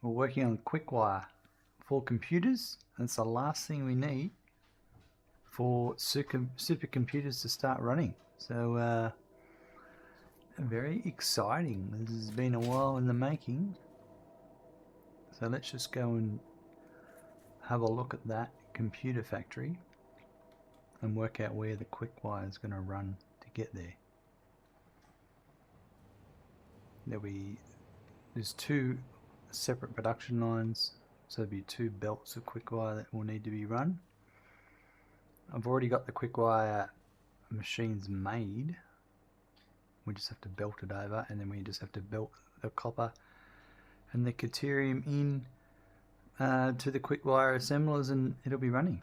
we're working on Quickwire for computers. That's the last thing we need for supercomputers to start running. So very exciting. This has been a while in the making. So let's just go and have a look at that computer factory and work out where the Quickwire is going to run to get there. There's two separate production lines, so there'll be two belts of Quickwire that will need to be run. I've already got the Quickwire machines made. We just have to belt it over, and then we just have to belt the copper and the Caterium in to the Quickwire assemblers, and it'll be running.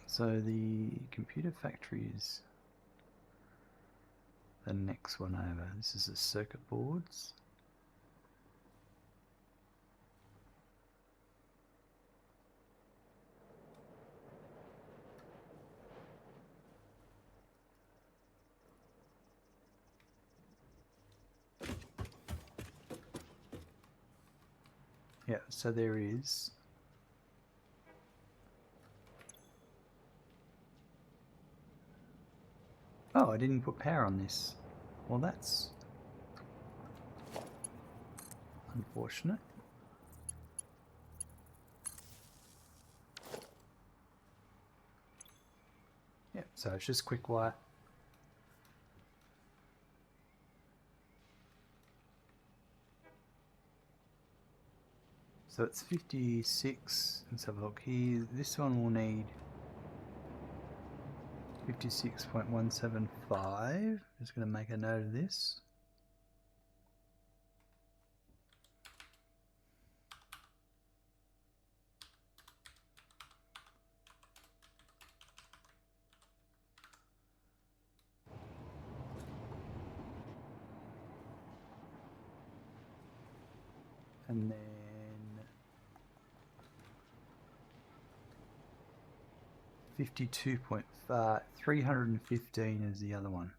So the computer factory is the next one over. This is the circuit boards. Yeah, so there is oh, I didn't put power on this. Well, that's unfortunate. Yep, so it's just Quickwire. So it's 56. Let's have a look here. This one will need 56.175. Just going to make a note of this. And then 52.5, 315 is the other one.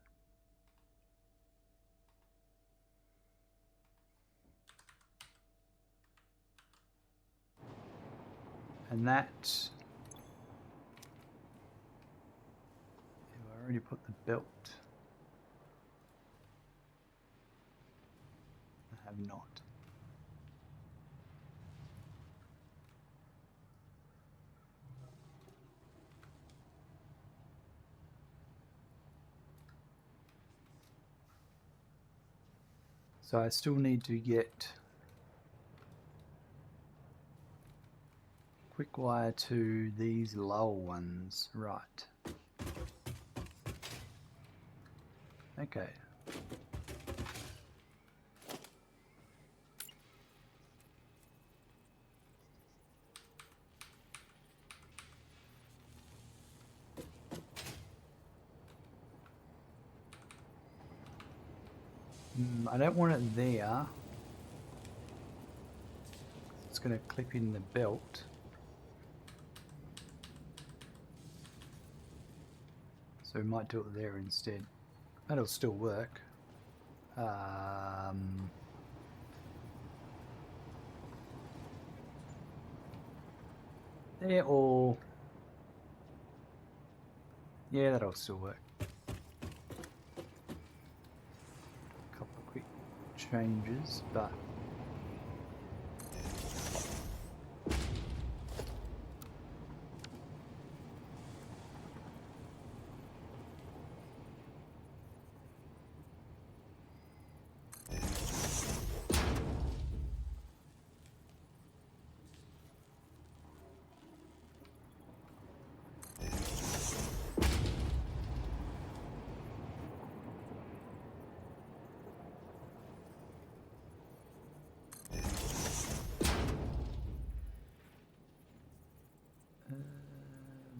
And that, I already put the belt. I have not. So I still need to get Quickwire to these lower ones, right? Okay. I don't want it there. It's going to clip in the belt. So we might do it there instead. That'll still work. There or... yeah, that'll still work. Changes, but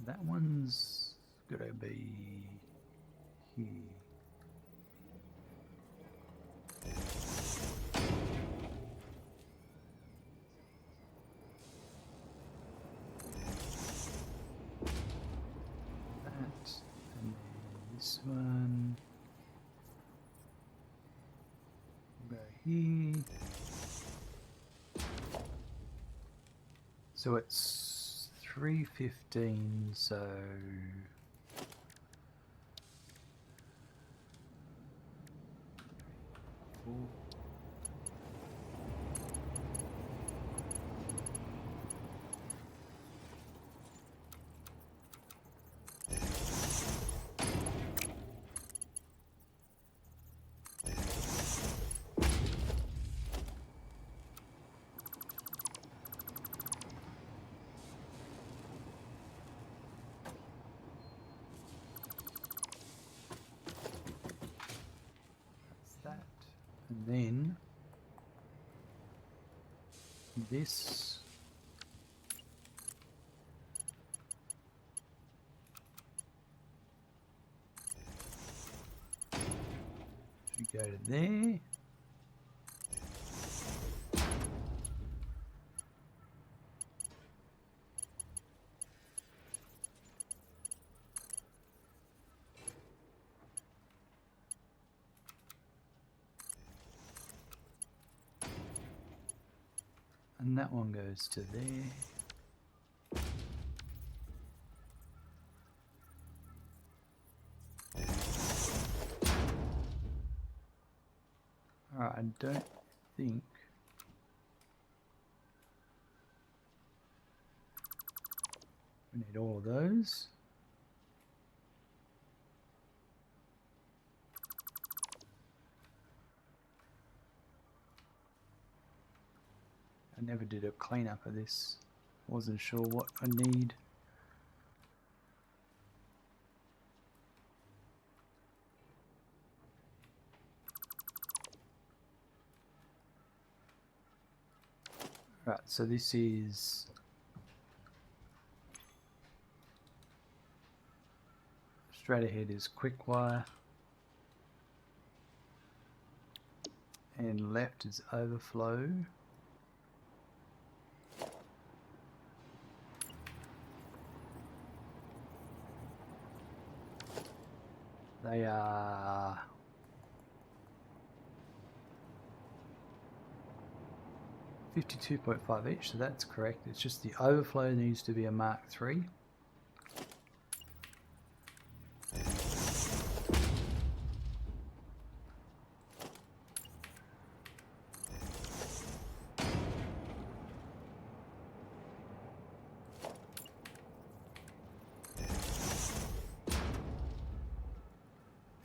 that one's gonna be here. That, and then this one. Go here. So it's 3:15, so four. That, and then this should go to there. And that one goes to there. Alright, I don't think we need all of those. I never did a cleanup of this. Wasn't sure what I need. Right, so this is straight ahead is Quickwire and left is overflow. They are 52.5 each, so that's correct. It's just the overflow needs to be a Mark III.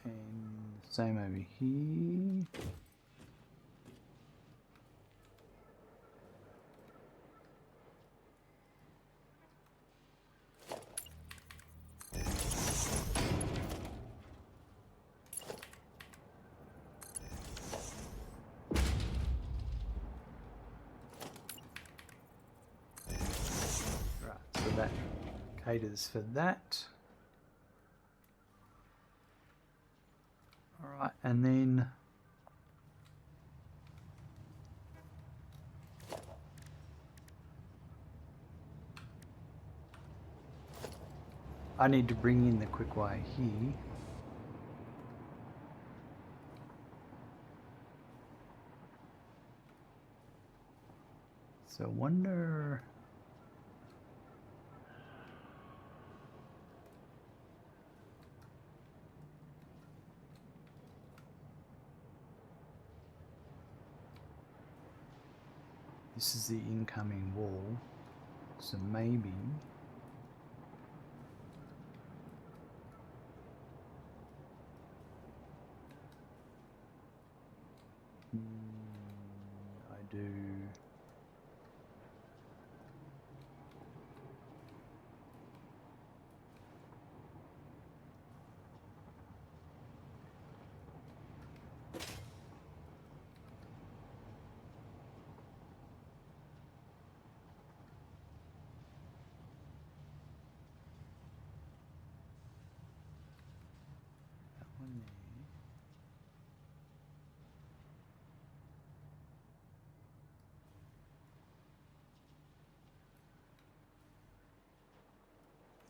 And same over here. So that caters for that. Alright, and then I need to bring in the Quickwire here. So I wonder... This is the incoming wall, so maybe I do that one there.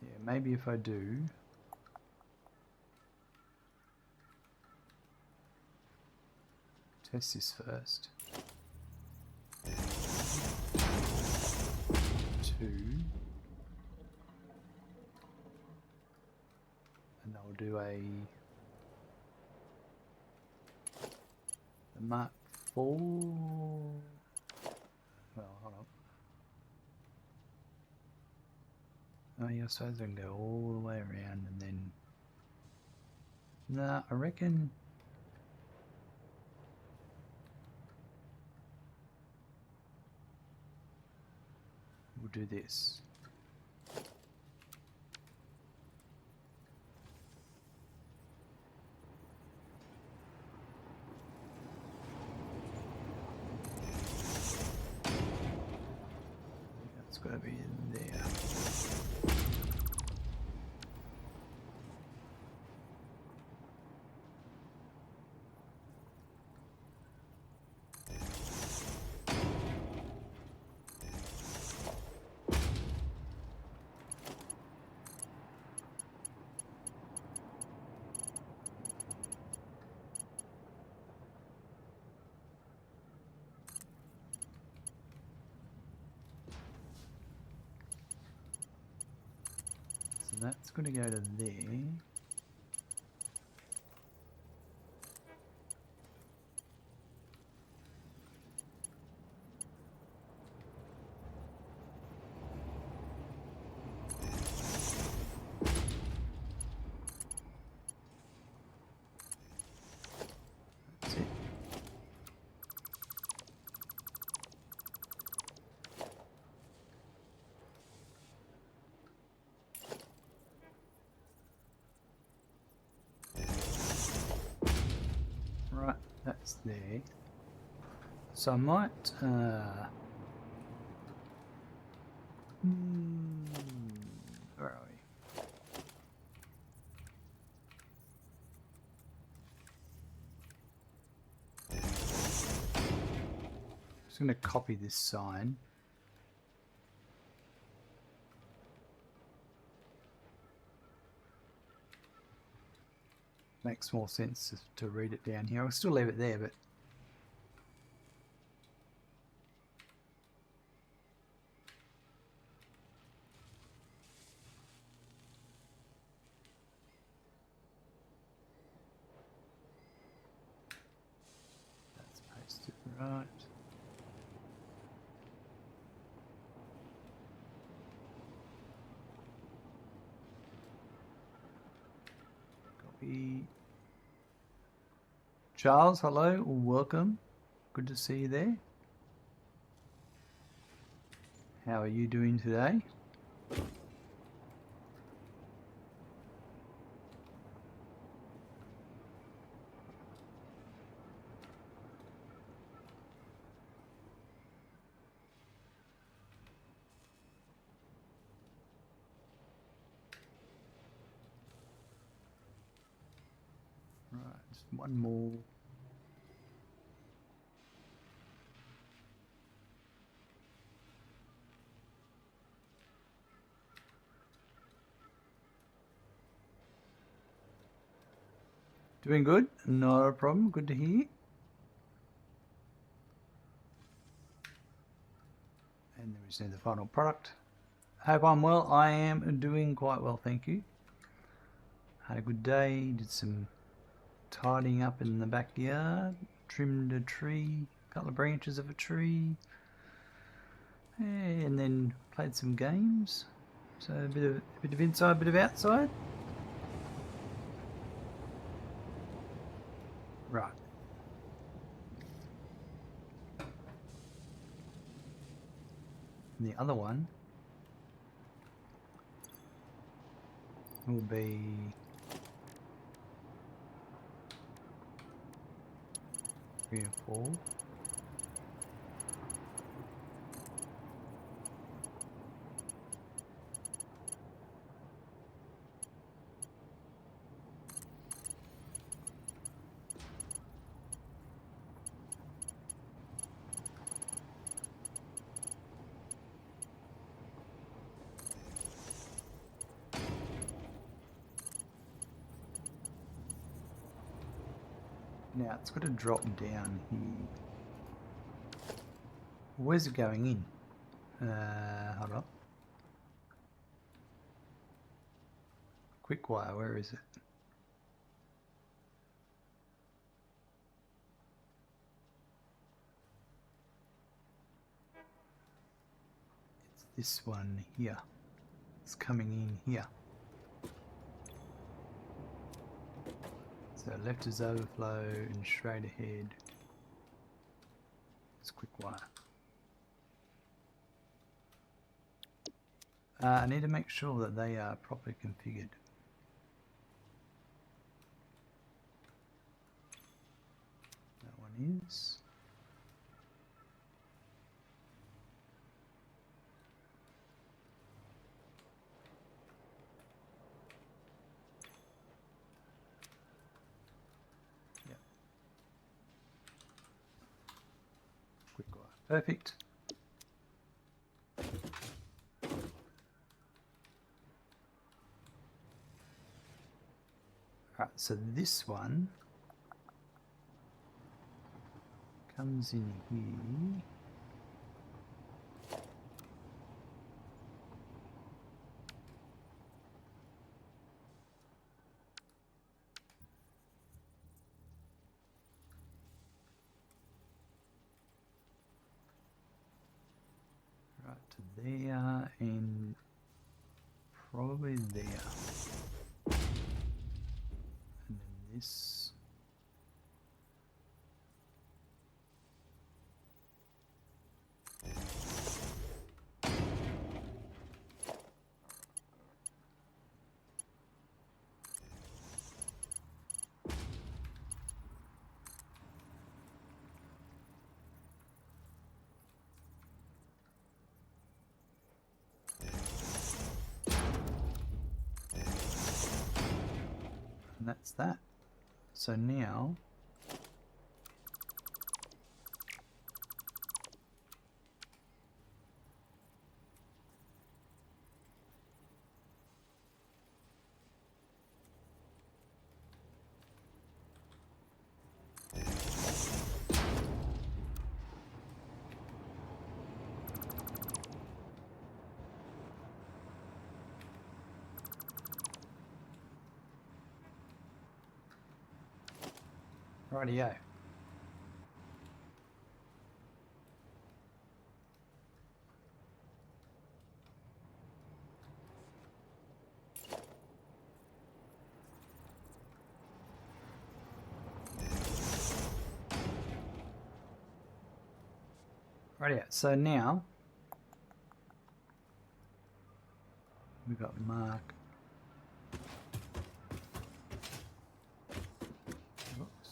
Yeah, maybe if I do Test this first. 2. And I'll do the Mark 4. Well, hold on. Oh, yeah, I suppose I can go all the way around and then... Nah, I reckon... We'll do this. That's got to be in there. So that's going to go to there. That's it. Right, that's there. So I might where are we? Just going to copy this sign. Makes more sense to read it down here. I'll still leave it there, but that's pasted right. Copy. Charles, hello, welcome. Good to see you there. How are you doing today? Right, just one more. Doing good? Not a problem. Good to hear. And then we see the final product. Hope I'm well. I am doing quite well, thank you. Had a good day. Did some tidying up in the backyard. Trimmed a tree, a couple of branches of a tree. And then played some games. So a bit of inside, a bit of outside. Right. And the other one will be three and four. Now it's got to drop down here. Where's it going in? Hold on. Quickwire, where is it? It's this one here. It's coming in here. So left is overflow and straight ahead is Quickwire. I need to make sure that they are properly configured. That one is. Yep. Quickwire. Perfect. Alright, so this one comes in here. Right to there and probably there. And then this. And that's that. So now rightio. Rightio. So now we've got Mark. Oops.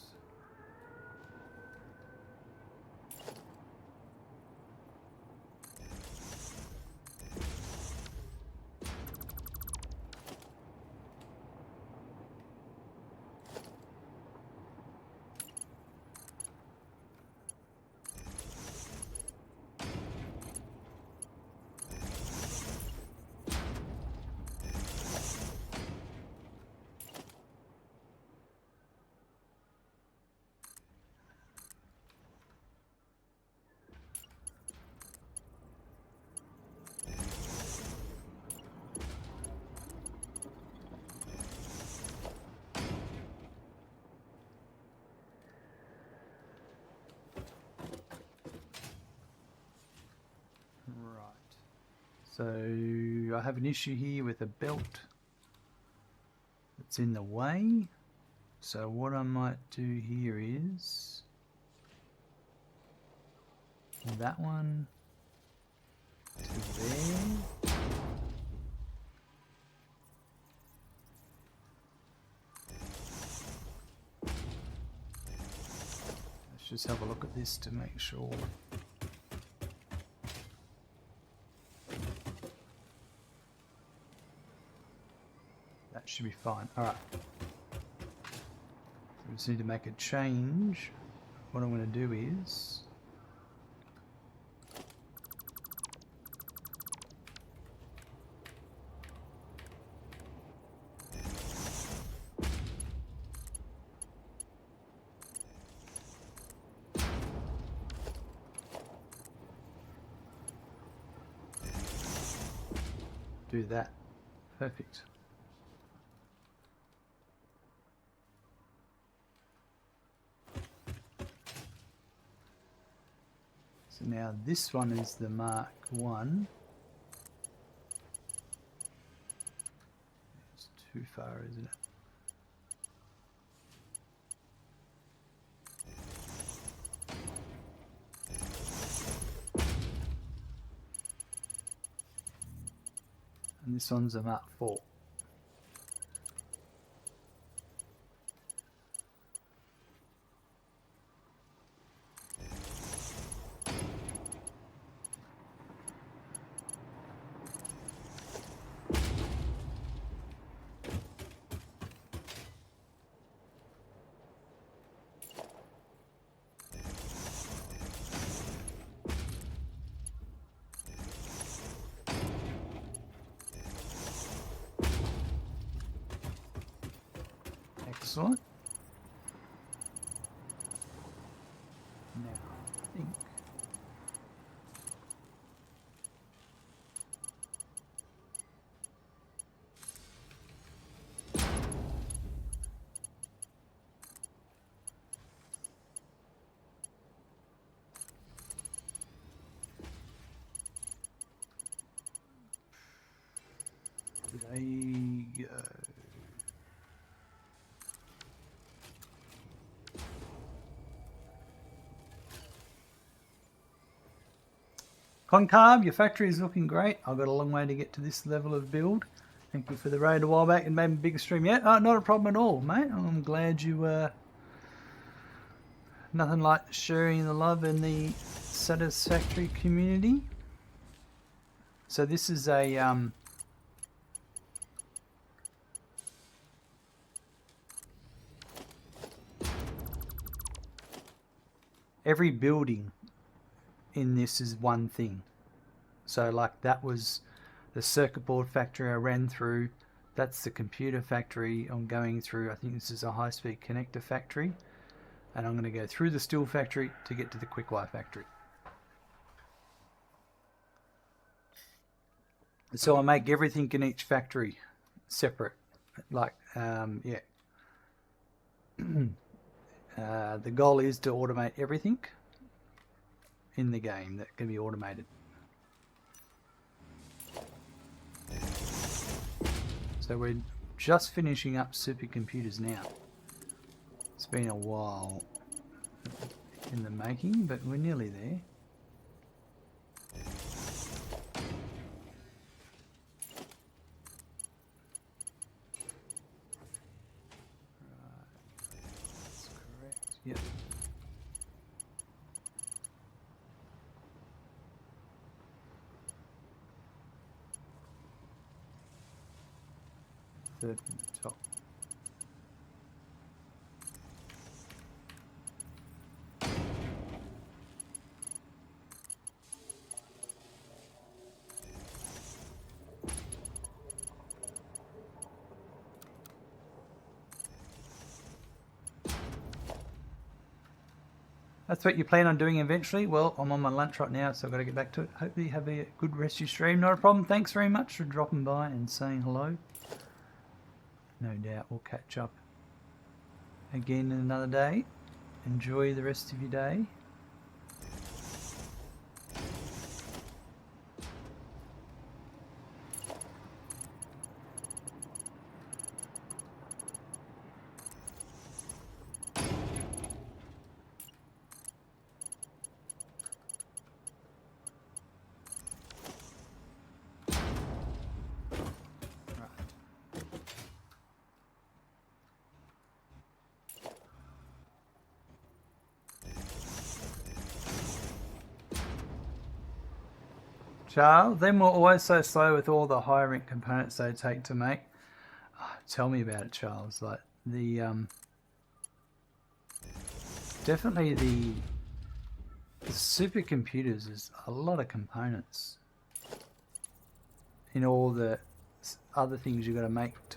So I have an issue here with a belt that's in the way. So what I might do here is that one to there. Let's just have a look at this to make sure. That should be fine. Alright. So we just need to make a change. What I'm going to do is do that. Perfect. So now this one is the Mark 1. It's too far, isn't it? And this one's a Mark 4. Excellent. Now, I think there you go. Concarb, your factory is looking great. I've got a long way to get to this level of build. Thank you for the raid a while back and made a bigger stream yet. Oh, not a problem at all, mate. I'm glad you nothing like sharing the love in the Satisfactory community. So this is a every building in this is one thing. So like that was the circuit board factory I ran through. That's the computer factory I'm going through. I think this is a high-speed connector factory. And I'm going to go through the steel factory to get to the Quickwire factory. So I make everything in each factory separate. Like, yeah. The goal is to automate everything in the game that can be automated. So we're just finishing up supercomputers now. It's been a while in the making, but we're nearly there. That's correct. Yep. Third from the top. That's what you plan on doing eventually. Well, I'm on my lunch right now, so I've got to get back to it. Hopefully you have a good rest of your stream. Not a problem. Thanks very much for dropping by and saying hello. No doubt we'll catch up again in another day. Enjoy the rest of your day. Charles, them were always so slow with all the high rank components they take to make. Oh, tell me about it, Charles. Like the definitely the supercomputers is a lot of components in all the other things you got to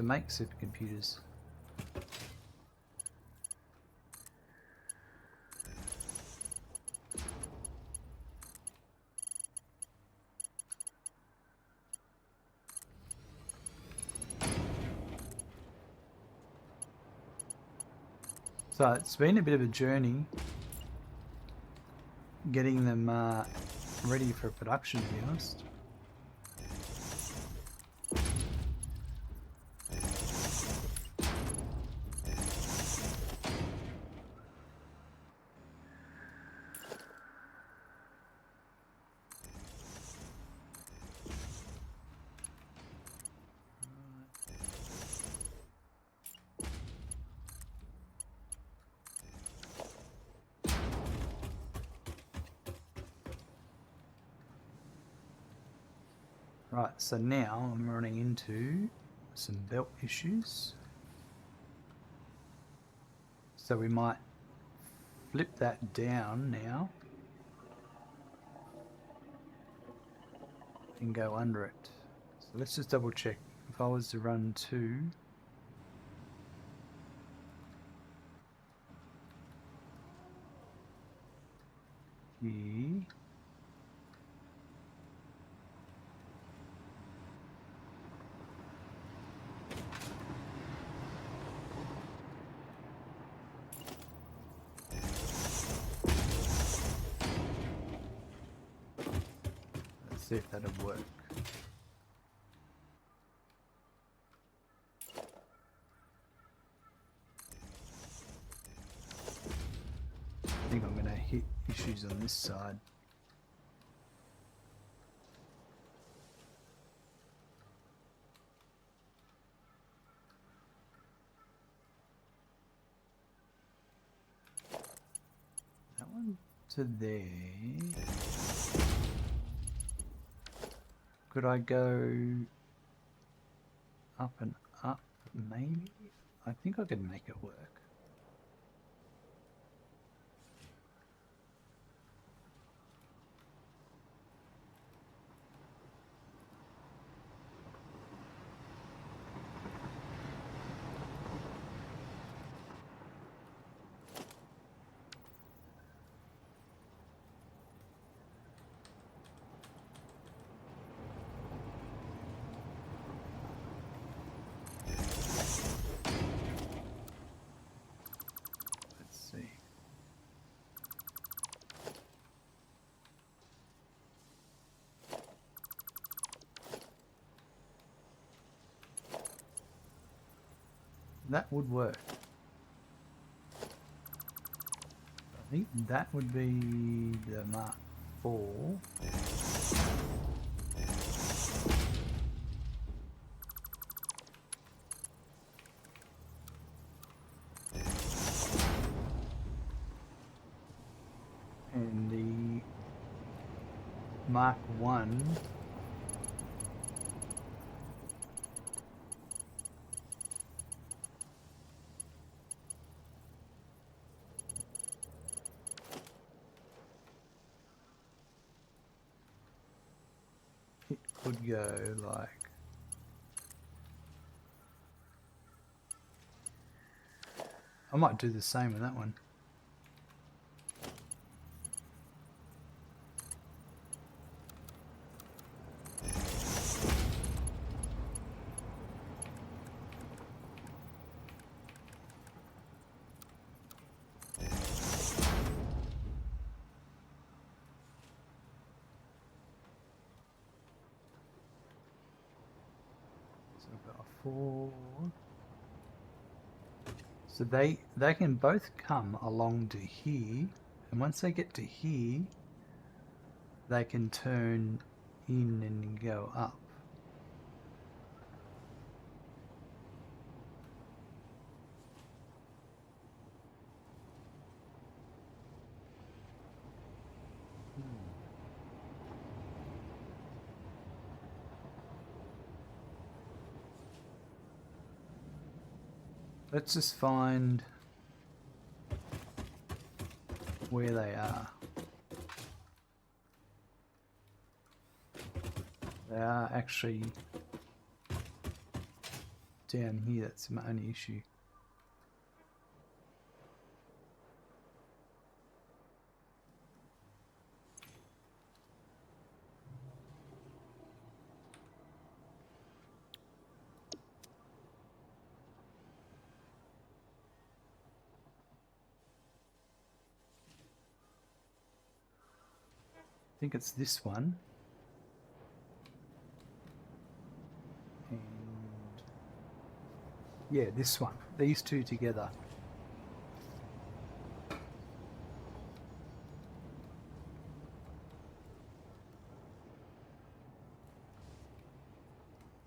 make supercomputers. So it's been a bit of a journey getting them ready for production, to be honest. Right, so now I'm running into some belt issues. So we might flip that down now and go under it. So let's just double check. If I was to run 2, here, let's see if that'll work. I think I'm going to hit issues on this side. That one to there. Could I go up and up? Maybe? I think I could make it work. That would work. I think that would be the Mark IV. And the Mark I would go like I might do the same with that one. So they can both come along to here, and once they get to here, they can turn in and go up. Let's just find where they are. They are actually down here. That's my only issue. think it's this one. And yeah, this one. These two together.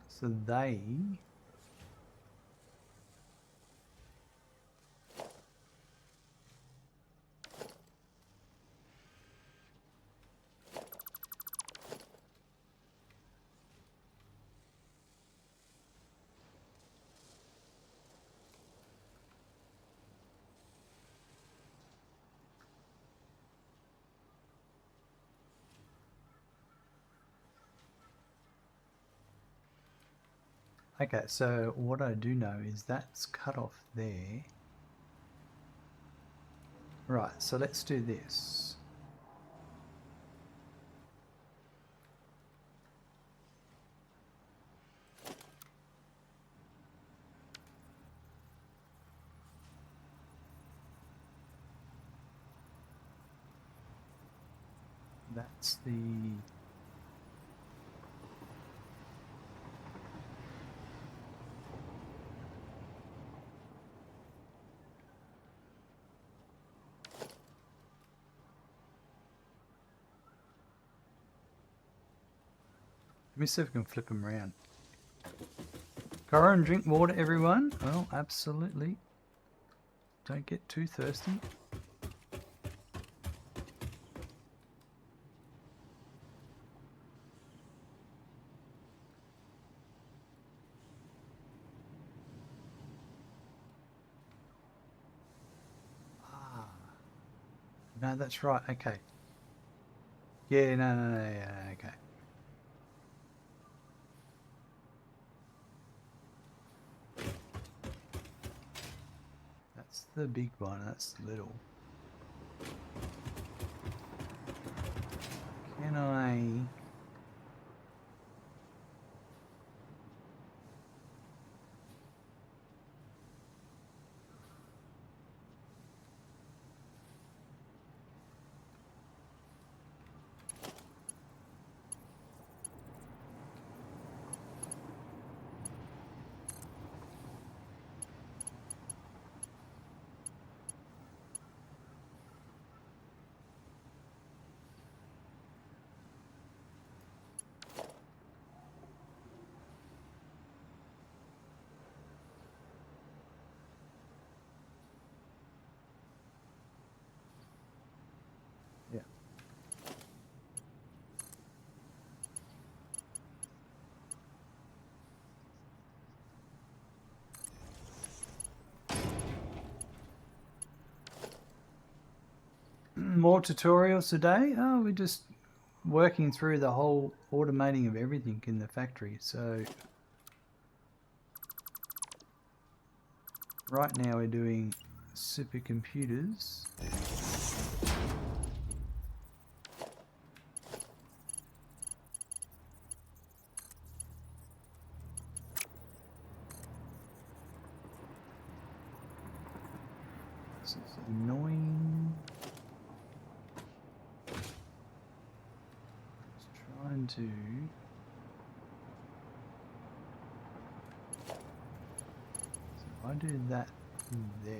So they okay, so what I do know is that's cut off there. Right, so let's do this. That's the... Let me see if we can flip them around. Go and drink water, everyone. Well, absolutely. Don't get too thirsty. Ah. No, that's right. Okay. Yeah, no, yeah, okay. That's the big one, that's the little. Can I... Yeah. More tutorials today? Oh, we're just working through the whole automating of everything in the factory. So right now we're doing supercomputers. This is annoying. Just trying to... So if I do that there,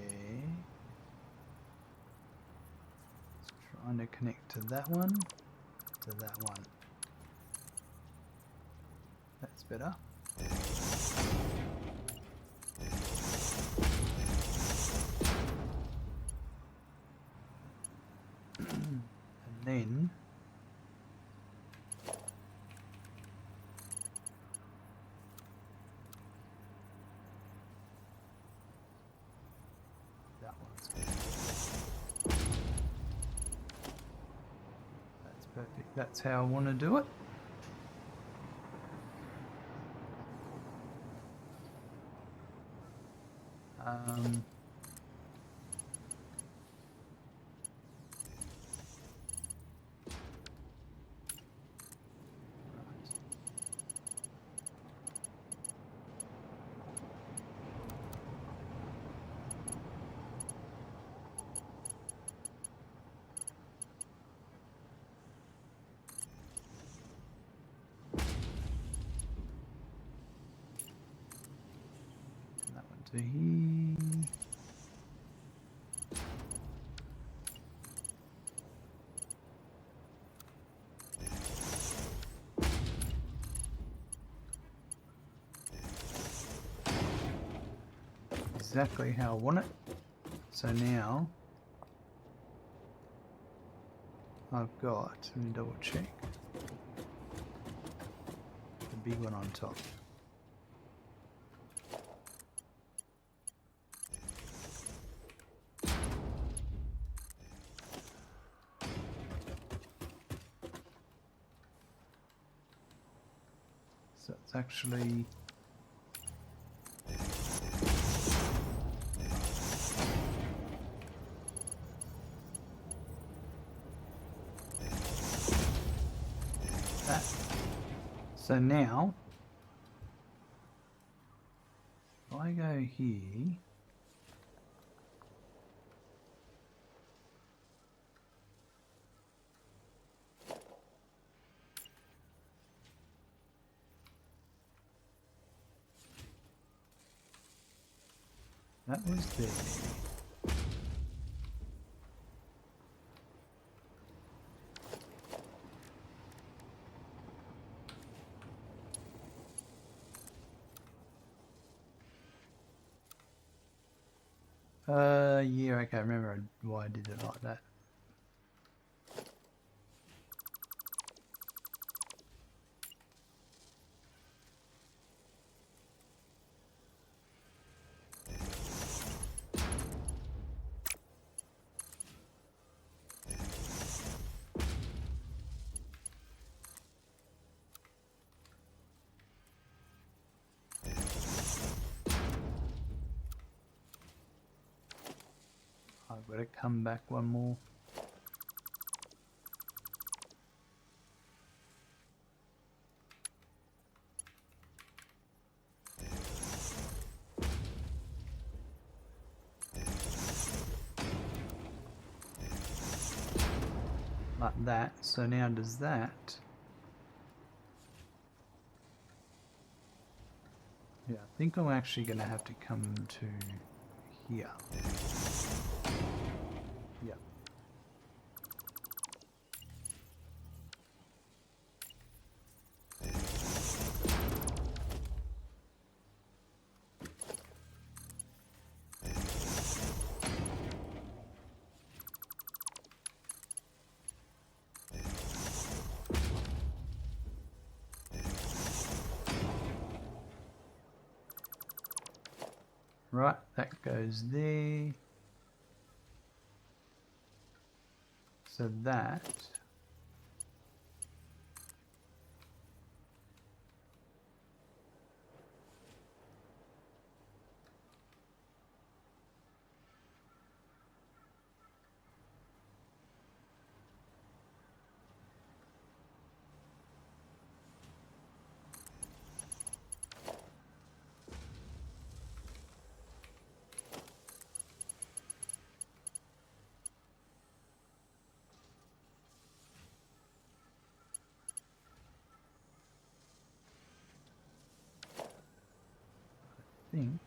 it's trying to connect to that one, to that one. That's better. And then that one's good. That's perfect. That's how I want to do it. to here. Exactly how I want it. So now I've got, let me double check, the big one on top. So it's actually that. So now if I go here, that was there. Yeah, okay, I remember why I did it like that. I've got to come back one more. Like that. So now does that. Yeah, I think I'm actually going to have to come to here. Yeah. Right, that goes there. So that I think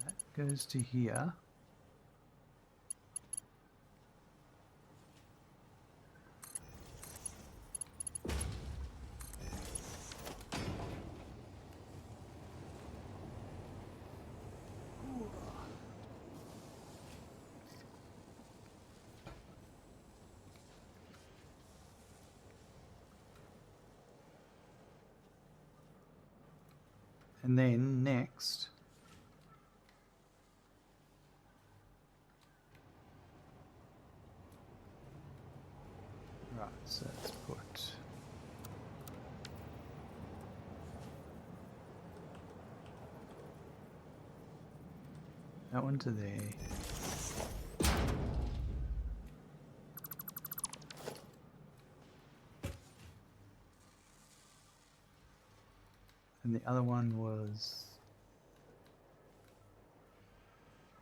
that goes to here. And then next, right, so let's put that one to there. And the other one was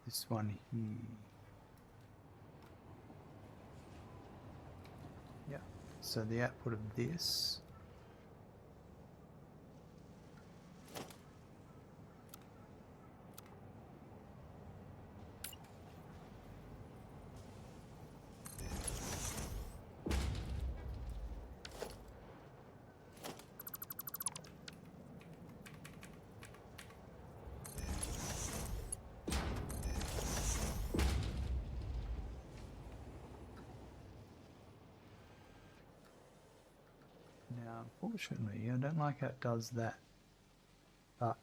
this one here. Yeah, so the output of this now, unfortunately, I don't like how it does that, but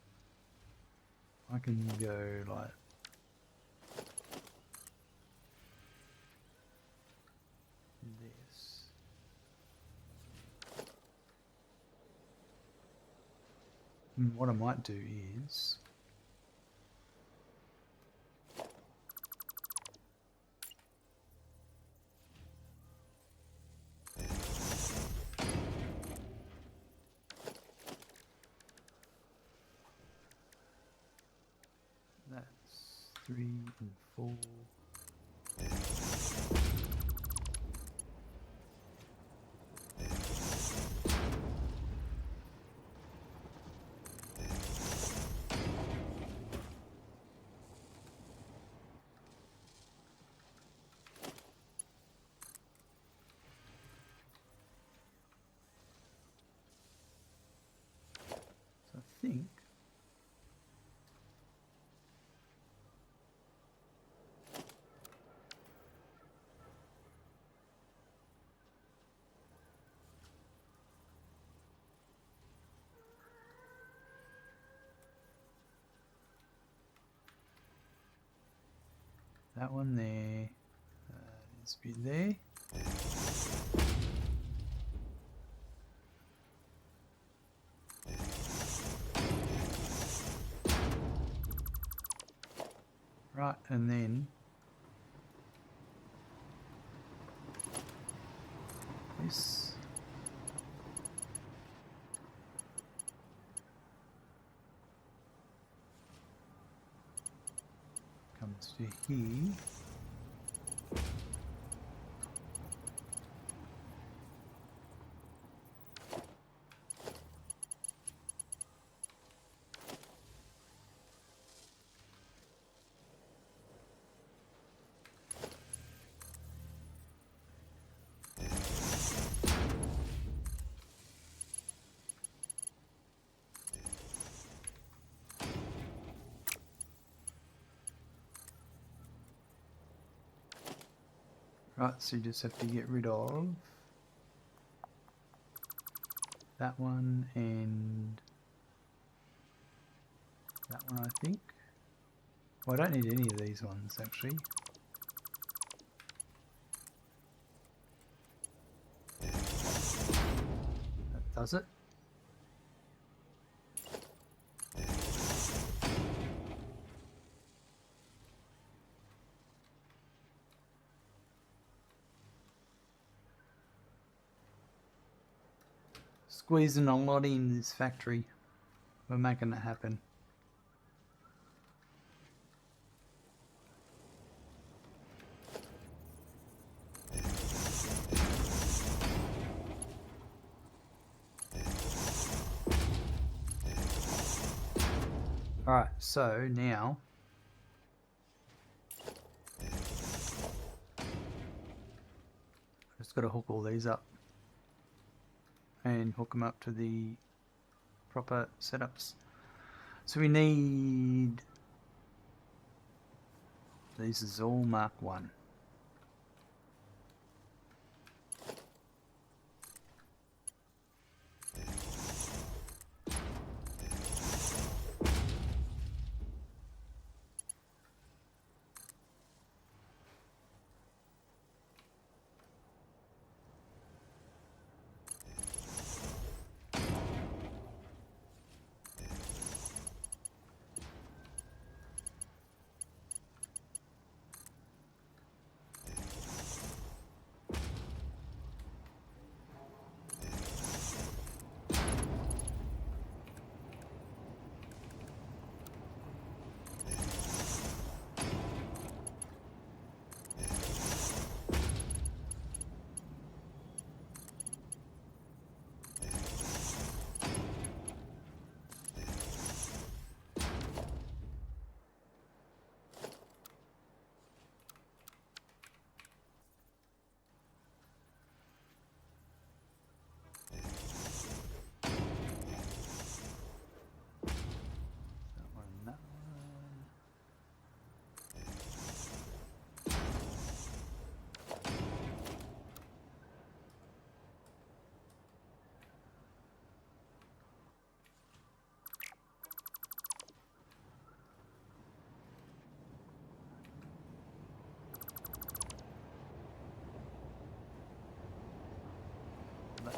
I can go like this. And what I might do is that's 3 and 4. So I think that one there needs to be there. Right, and then this. Comes to here. Right, so you just have to get rid of that one and that one, I think. Well, I don't need any of these ones, actually. That does it. Squeezing a lot in this factory. We're making it happen. Alright, so now just got to hook all these up and hook them up to the proper setups. So we need, this is all Mark 1.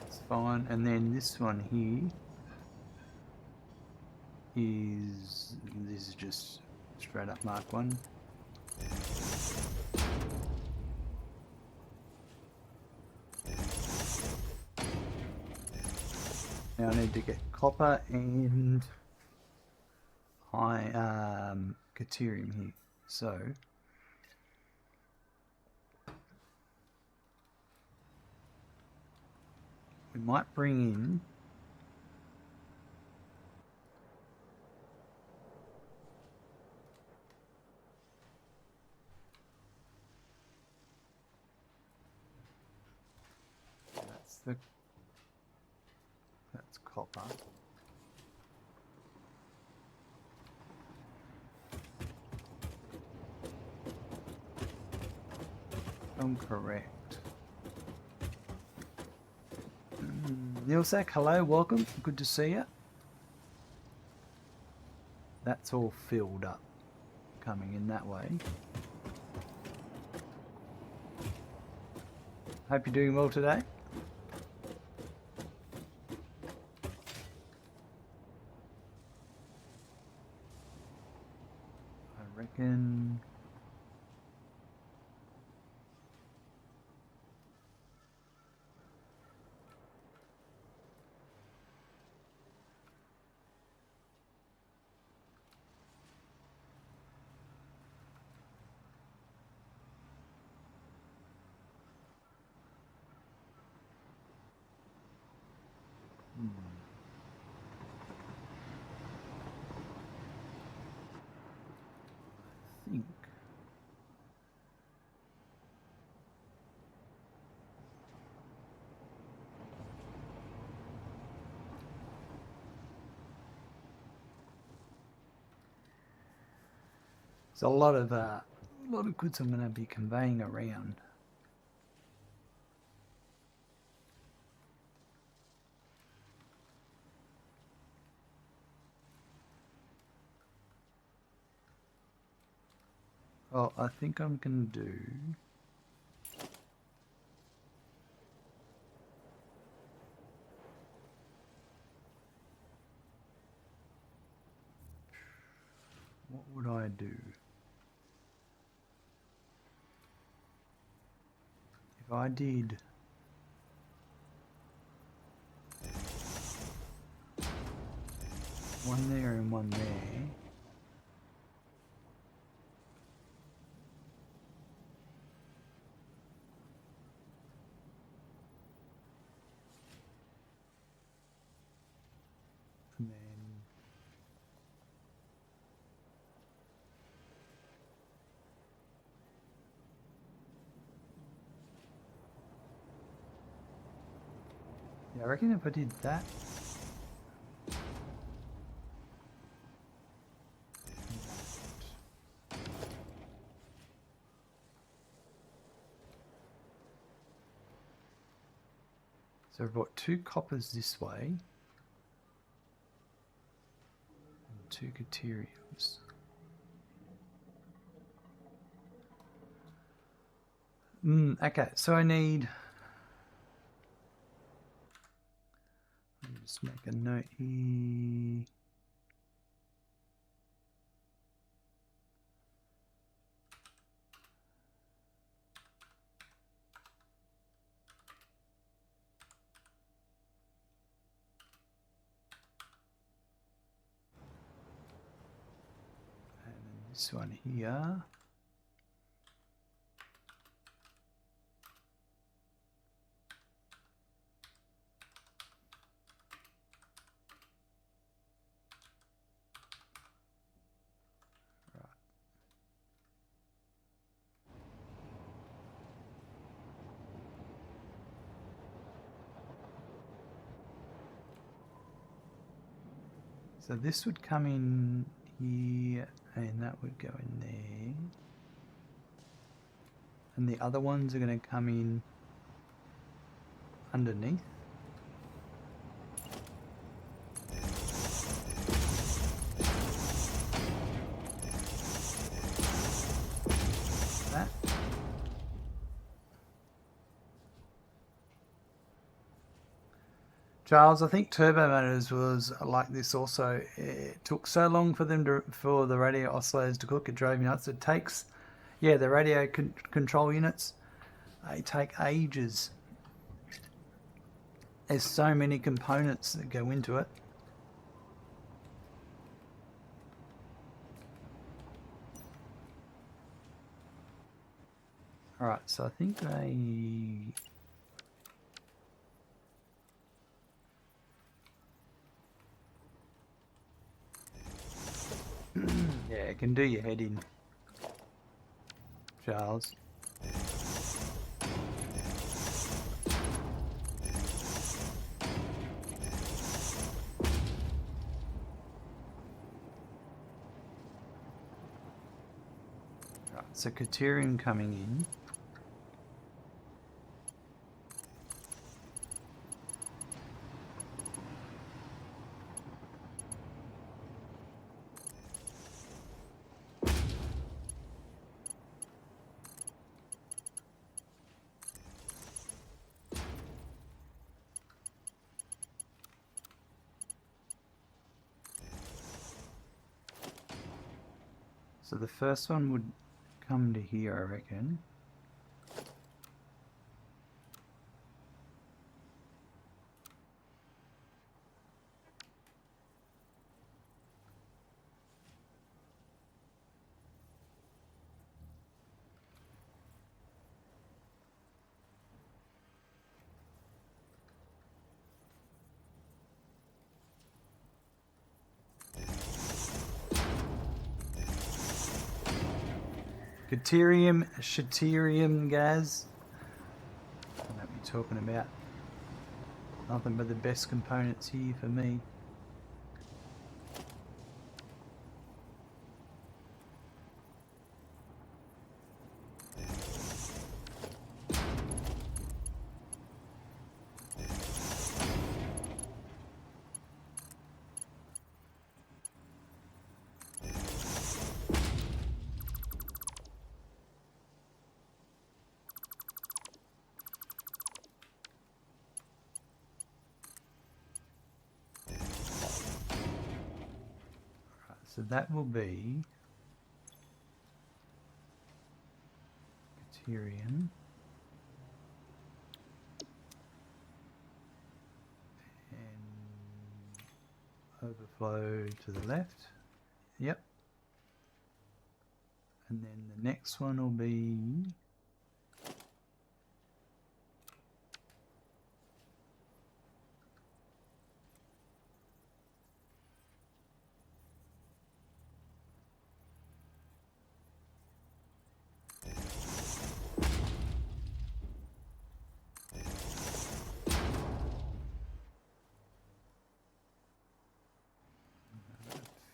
That's fine. And then this one here this is just straight up Mark 1. Now I need to get copper and deuterium here. So we might bring in that's copper. I'm correct. Nilsak, hello, welcome. Good to see you. That's all filled up, coming in that way. Hope you're doing well today. I reckon I think there's a lot of goods I'm going to be conveying around. Well, I think I'm going to do what would I do? If I did one there and one there, and then yeah, I reckon if I did that, so I've got 2 coppers this way and 2 deuteriums. Okay, so I need, let me just make a note here. And then this one here. So this would come in here, and that would go in there. And the other ones are going to come in underneath. That. Charles, I think turbo motors was like this also. It took so long for the radio oscillators to cook. It drove me nuts. It takes, yeah, the radio control units, they take ages. There's so many components that go into it. All right, so I think yeah, it can do your head in, Charles. Right, so Criterium coming in. So the first one would come to here, I reckon. Deuterium gas. I don't know what you're talking about. Nothing but the best components here for me. So that will be Criterion and overflow to the left. Yep. And then the next one will be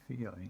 feeling.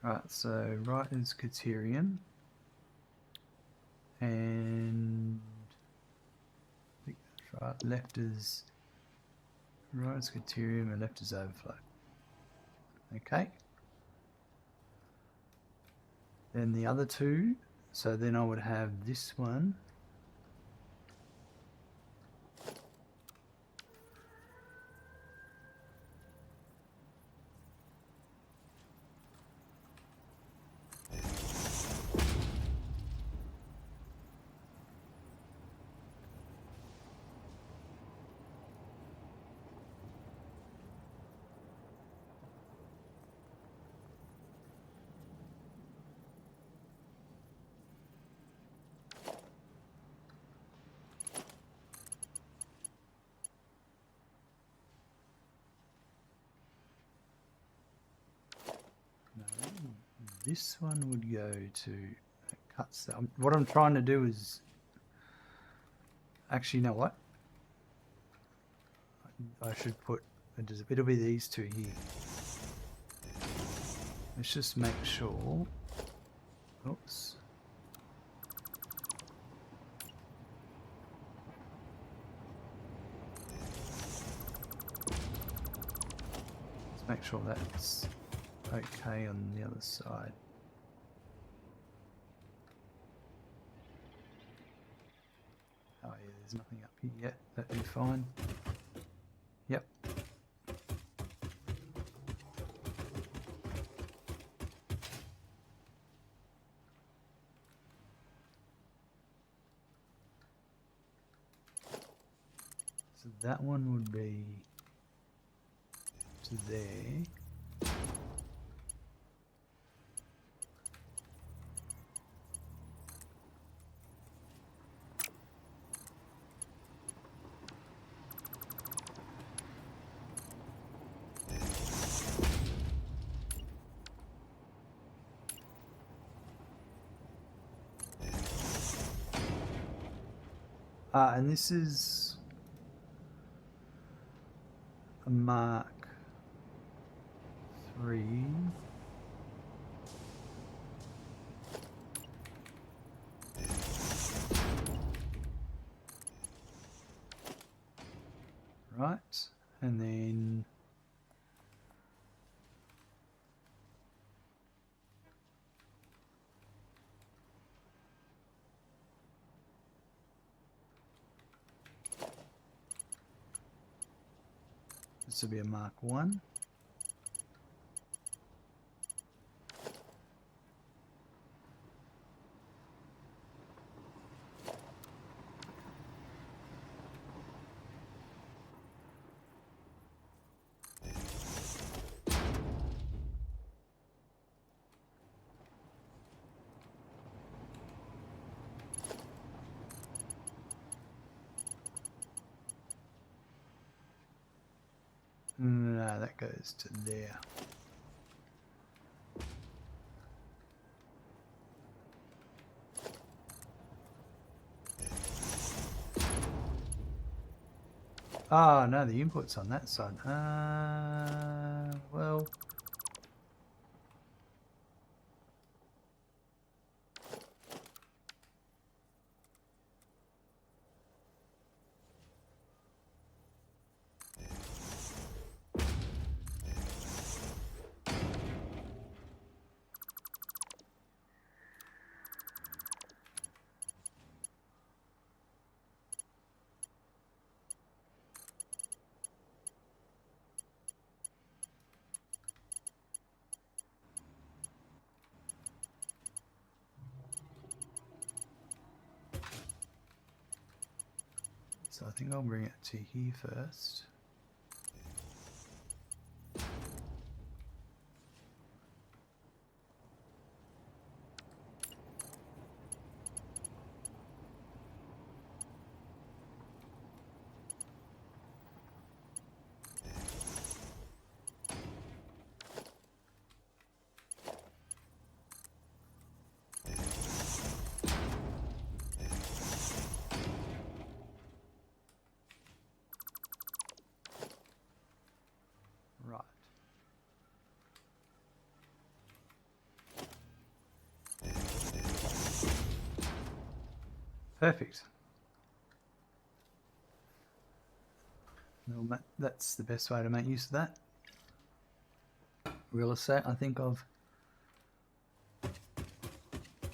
Right, so right is Criterion, and I think that's right. Left is right is Criterion and left is overflow. Okay. Then the other two, so then I would have this one. this one would go to cuts that. What I'm trying to do is actually, you know what? I should put it'll be these two here. Let's just make sure. Oops. Let's make sure that's okay on the other side. Oh yeah, there's nothing up here yet. That'd be fine. Yep. So that one would be to there. And this is a Mark 3. Right, and then this will be a Mark 1. No, that goes to there. Ah, no, the input's on that side. Well. So I think I'll bring it to here first. Right. Perfect. That's the best way to make use of that. Real estate, I think of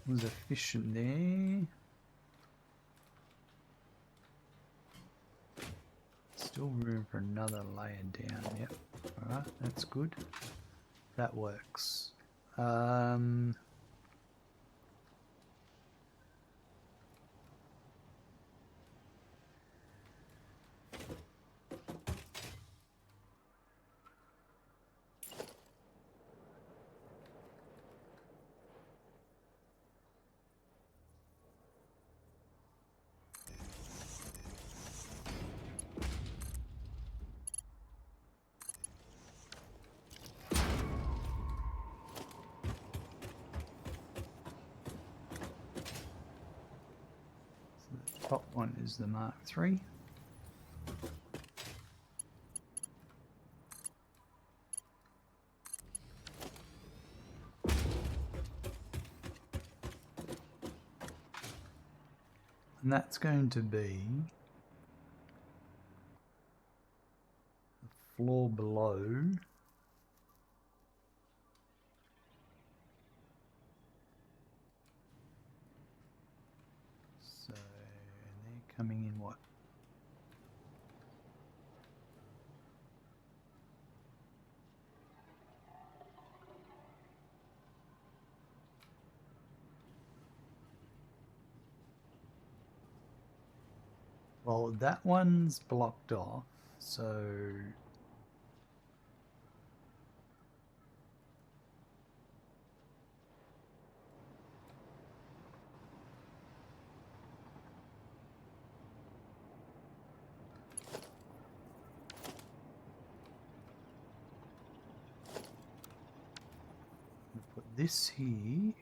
was efficient there. Still room for another layer down. Yep. Alright, that's good. That works. Top one is the Mark III. And that's going to be the floor below. So, and they're coming in what? Well, that one's blocked off, so put this here.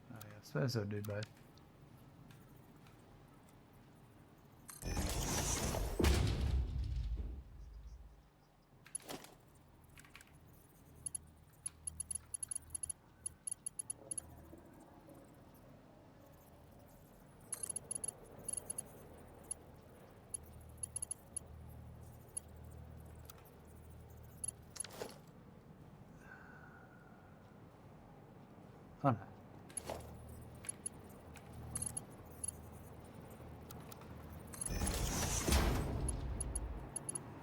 I suppose I'll do both. Oh no.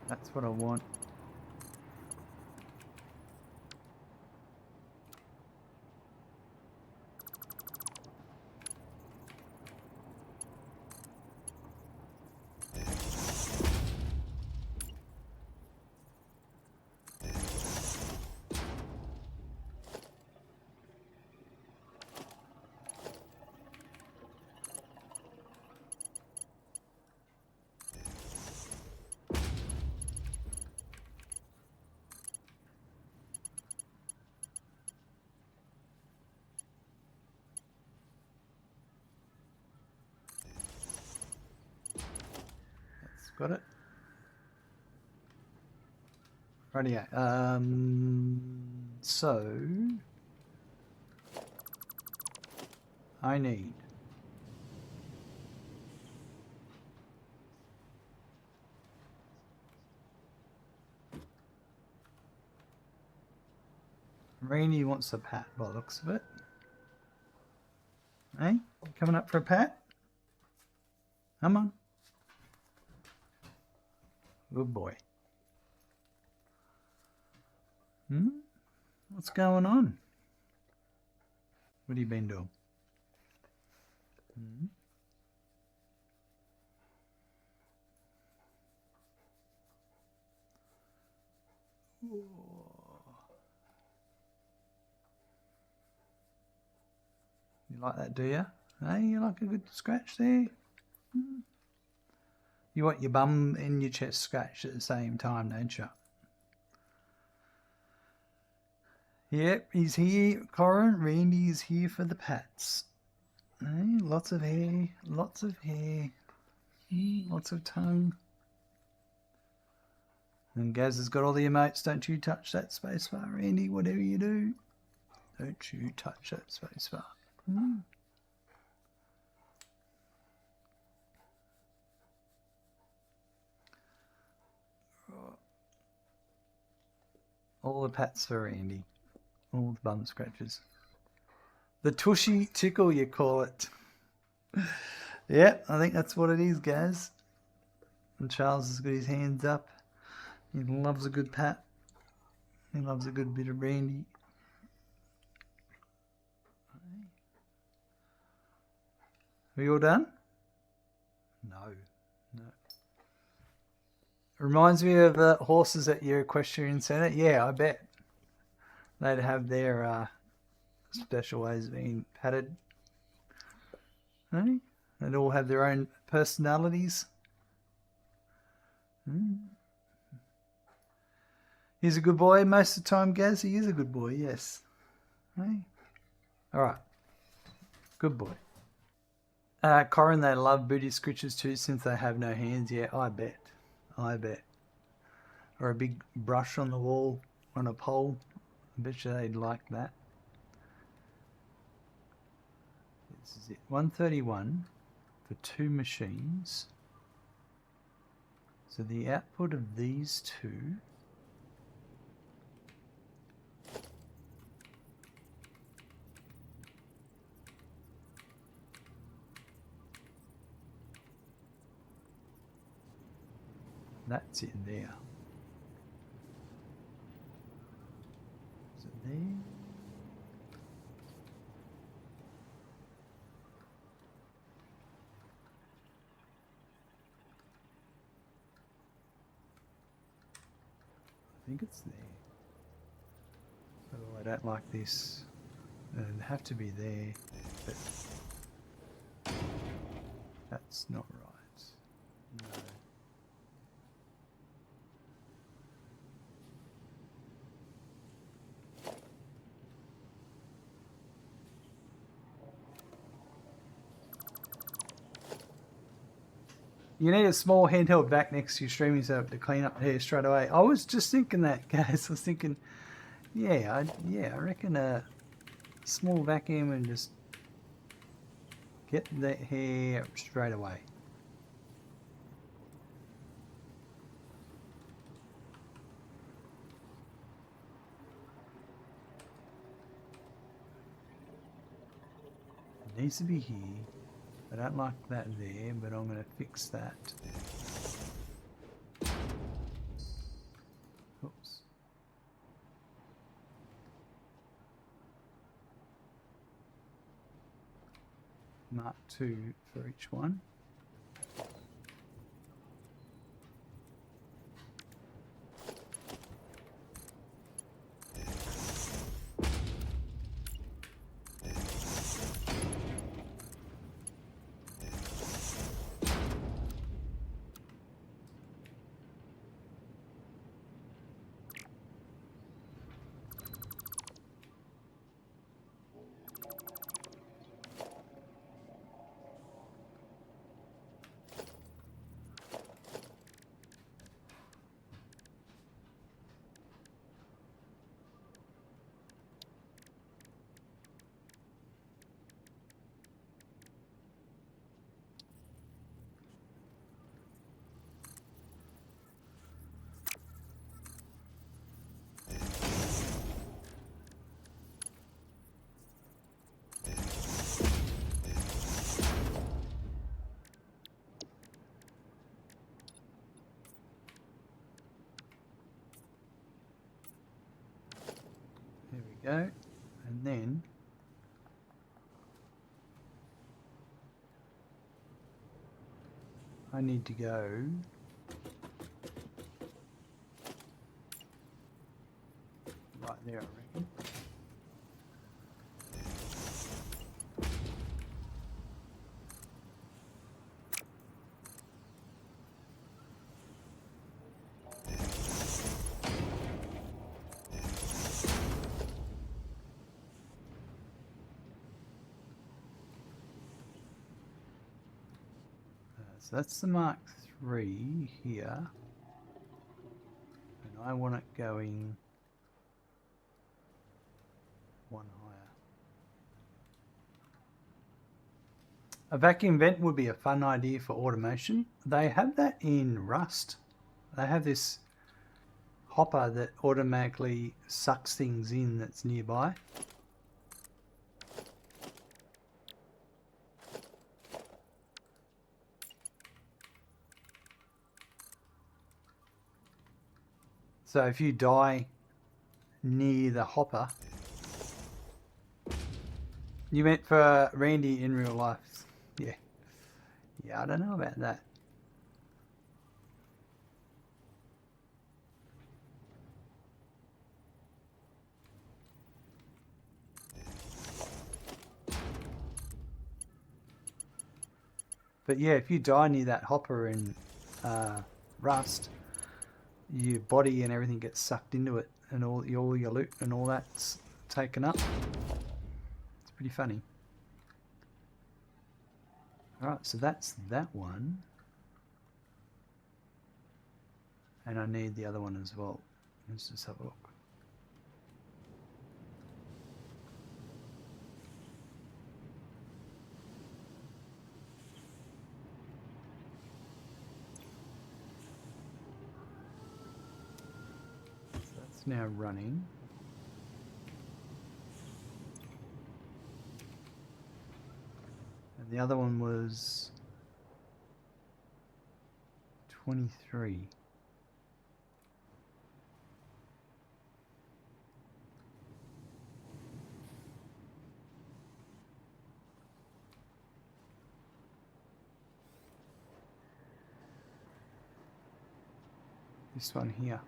That's what I want. Got it. Rightio. So I need Rainy wants a pat by the looks of it. Hey, coming up for a pat? Come on. Good boy. What's going on? What have you been doing? You like that, do you? Hey, you like a good scratch there? You want your bum and your chest scratched at the same time, don't you? Yep, he's here, Corin. Randy is here for the pats. Hey, lots of hair, lots of hair, lots of tongue. And Gaz has got all the emotes. Don't you touch that spacebar, Randy, whatever you do. Don't you touch that spacebar. All the pats for Randy. All the bum scratches. The tushy tickle, you call it. Yeah, I think that's what it is, Gaz. And Charles has got his hands up. He loves a good pat. He loves a good bit of brandy. Are you all done? No. Reminds me of the horses at your equestrian centre. Yeah, I bet. They'd have their special ways of being patted. Eh? They'd all have their own personalities. He's a good boy most of the time, Gaz. He is a good boy, yes. Hey? Alright. Good boy. Corin, they love booty scritches too since they have no hands. Yeah, I bet. I bet. Or a big brush on the wall on a pole. I bet you they'd like that. This is it. 131 for 2 machines. So the output of these two that's in there. So there. I think it's there. Oh, I don't like this. It'd have to be there, but that's not right. No. You need a small handheld back next to your streaming setup to clean up here straight away. I was just thinking that, guys. I was thinking, yeah, I reckon a small vacuum and just get that hair straight away. It needs to be here. I don't like that there, but I'm going to fix that. Oops. Mark 2 for each one. There we go. And then I need to go right there, I reckon. So that's the Mark III here, and I want it going one higher. A vacuum vent would be a fun idea for automation. They have that in Rust. They have this hopper that automatically sucks things in that's nearby. So if you die near the hopper, you meant for Randy in real life. Yeah. Yeah, I don't know about that. But yeah, if you die near that hopper in Rust, your body and everything gets sucked into it, and all your loot and all that's taken up. It's pretty funny. Alright, so that's that one. And I need the other one as well. Let's just have a look. So that's now running. And the other one was 23. This one here.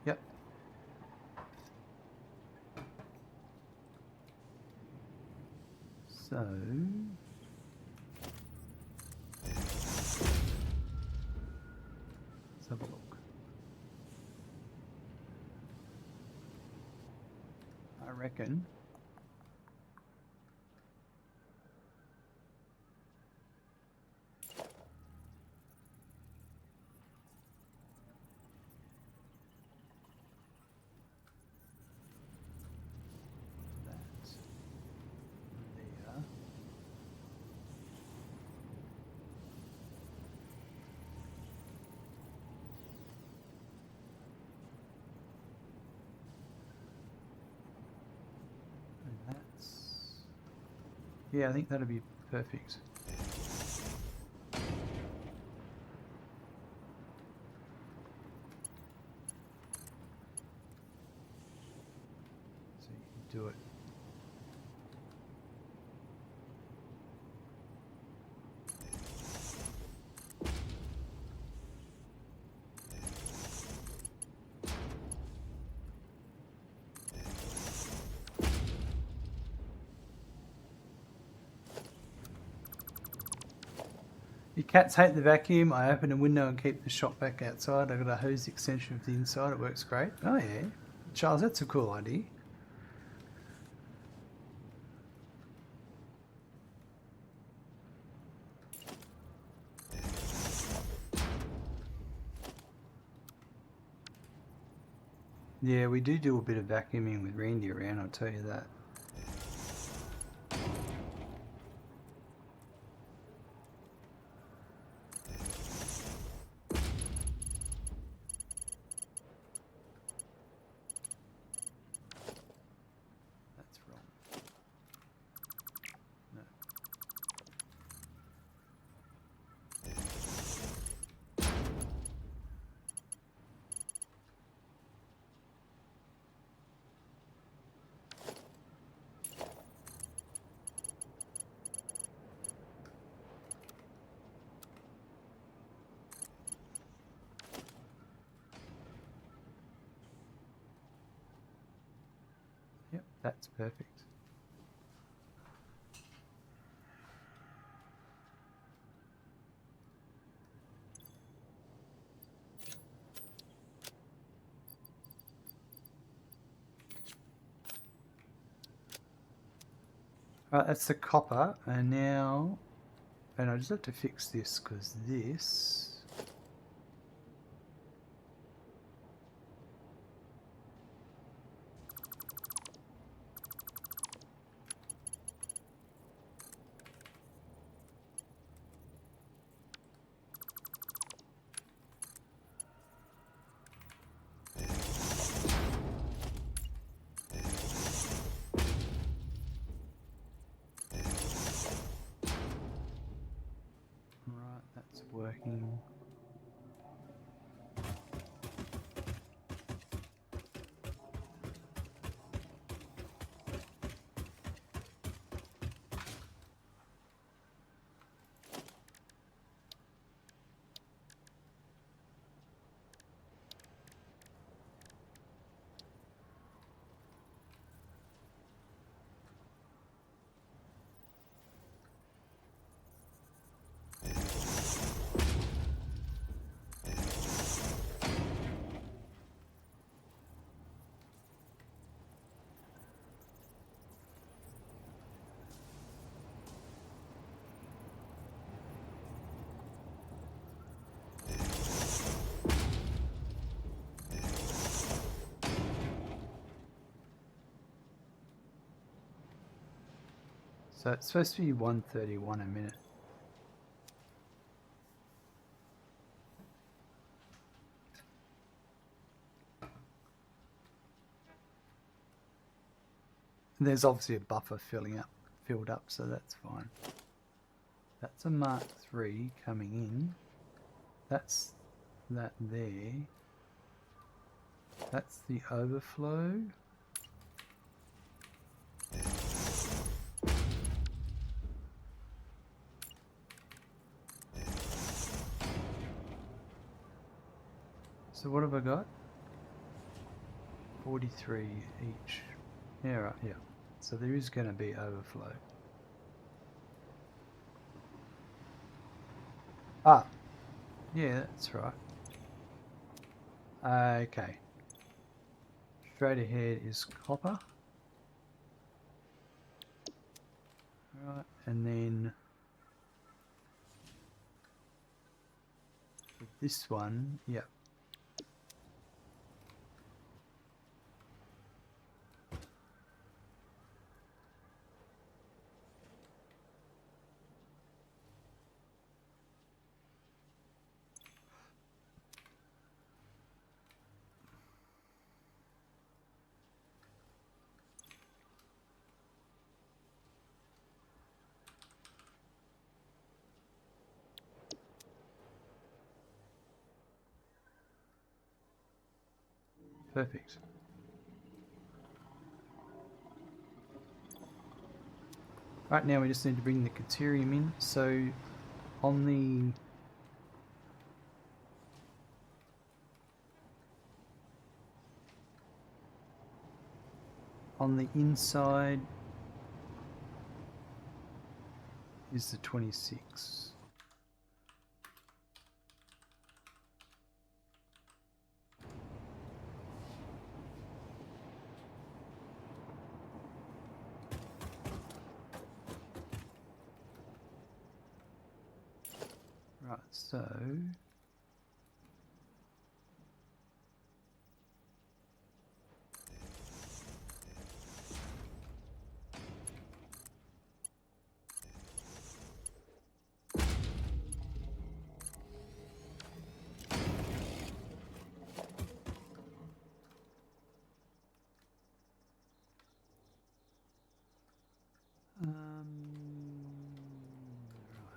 Yep. So let's have a look. I reckon yeah, I think that'll be perfect. So you can do it. Your cats hate the vacuum. I open a window and keep the shop vac outside. I've got a hose extension for the inside. It works great. Oh yeah. Charles, that's a cool idea. Yeah, we do a bit of vacuuming with Randy around, I'll tell you that. That's wrong. No. Yep, that's perfect. Right, that's the copper, and now, and I just have to fix this because this. Right, that's working. So it's supposed to be 131 a minute. There's obviously a buffer filled up, so that's fine. That's a Mark III coming in. That's that there. That's the overflow. So what have I got? 43 each. Yeah, right, yeah. So there is going to be overflow. Ah, yeah, that's right. Okay. Straight ahead is copper. Right, and then with this one, yep. Perfect. Right now we just need to bring the deuterium in. So on the inside is the 26. Right, so right,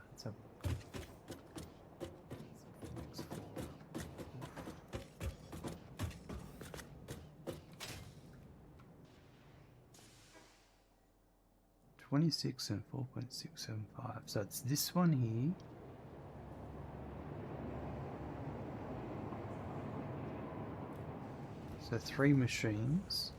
let's have a look. 26 and 4.675. So it's this one here. So 3 machines.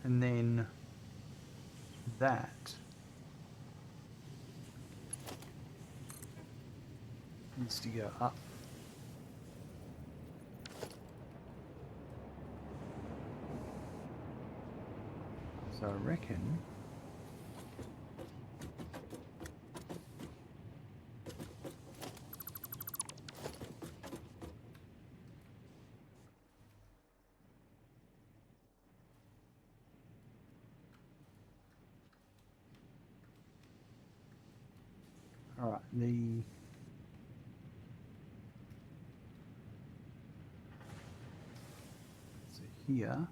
And then that needs to go up. So I reckon alright, so here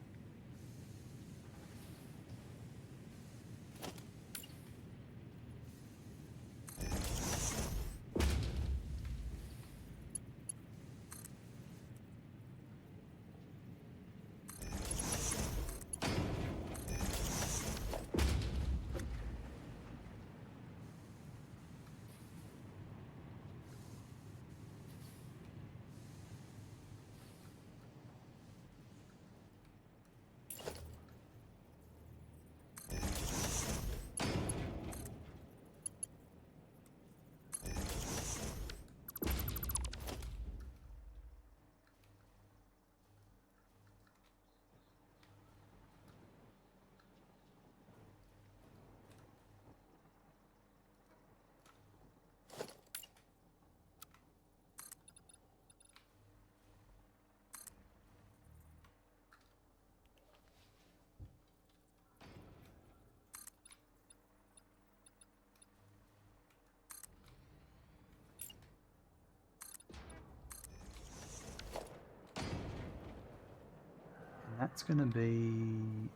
that's going to be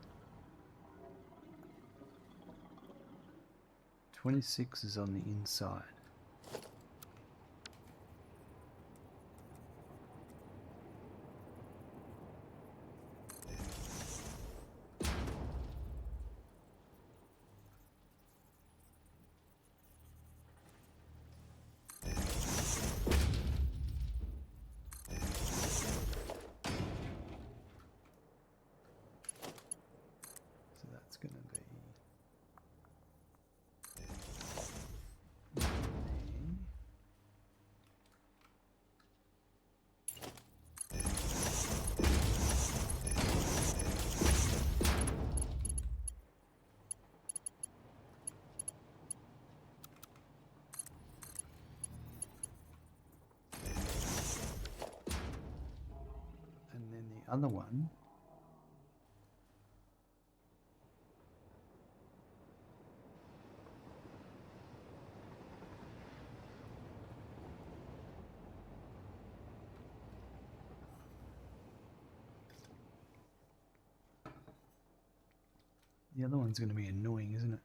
26 is on the inside. Going to be and then the other one one's going to be annoying, isn't it?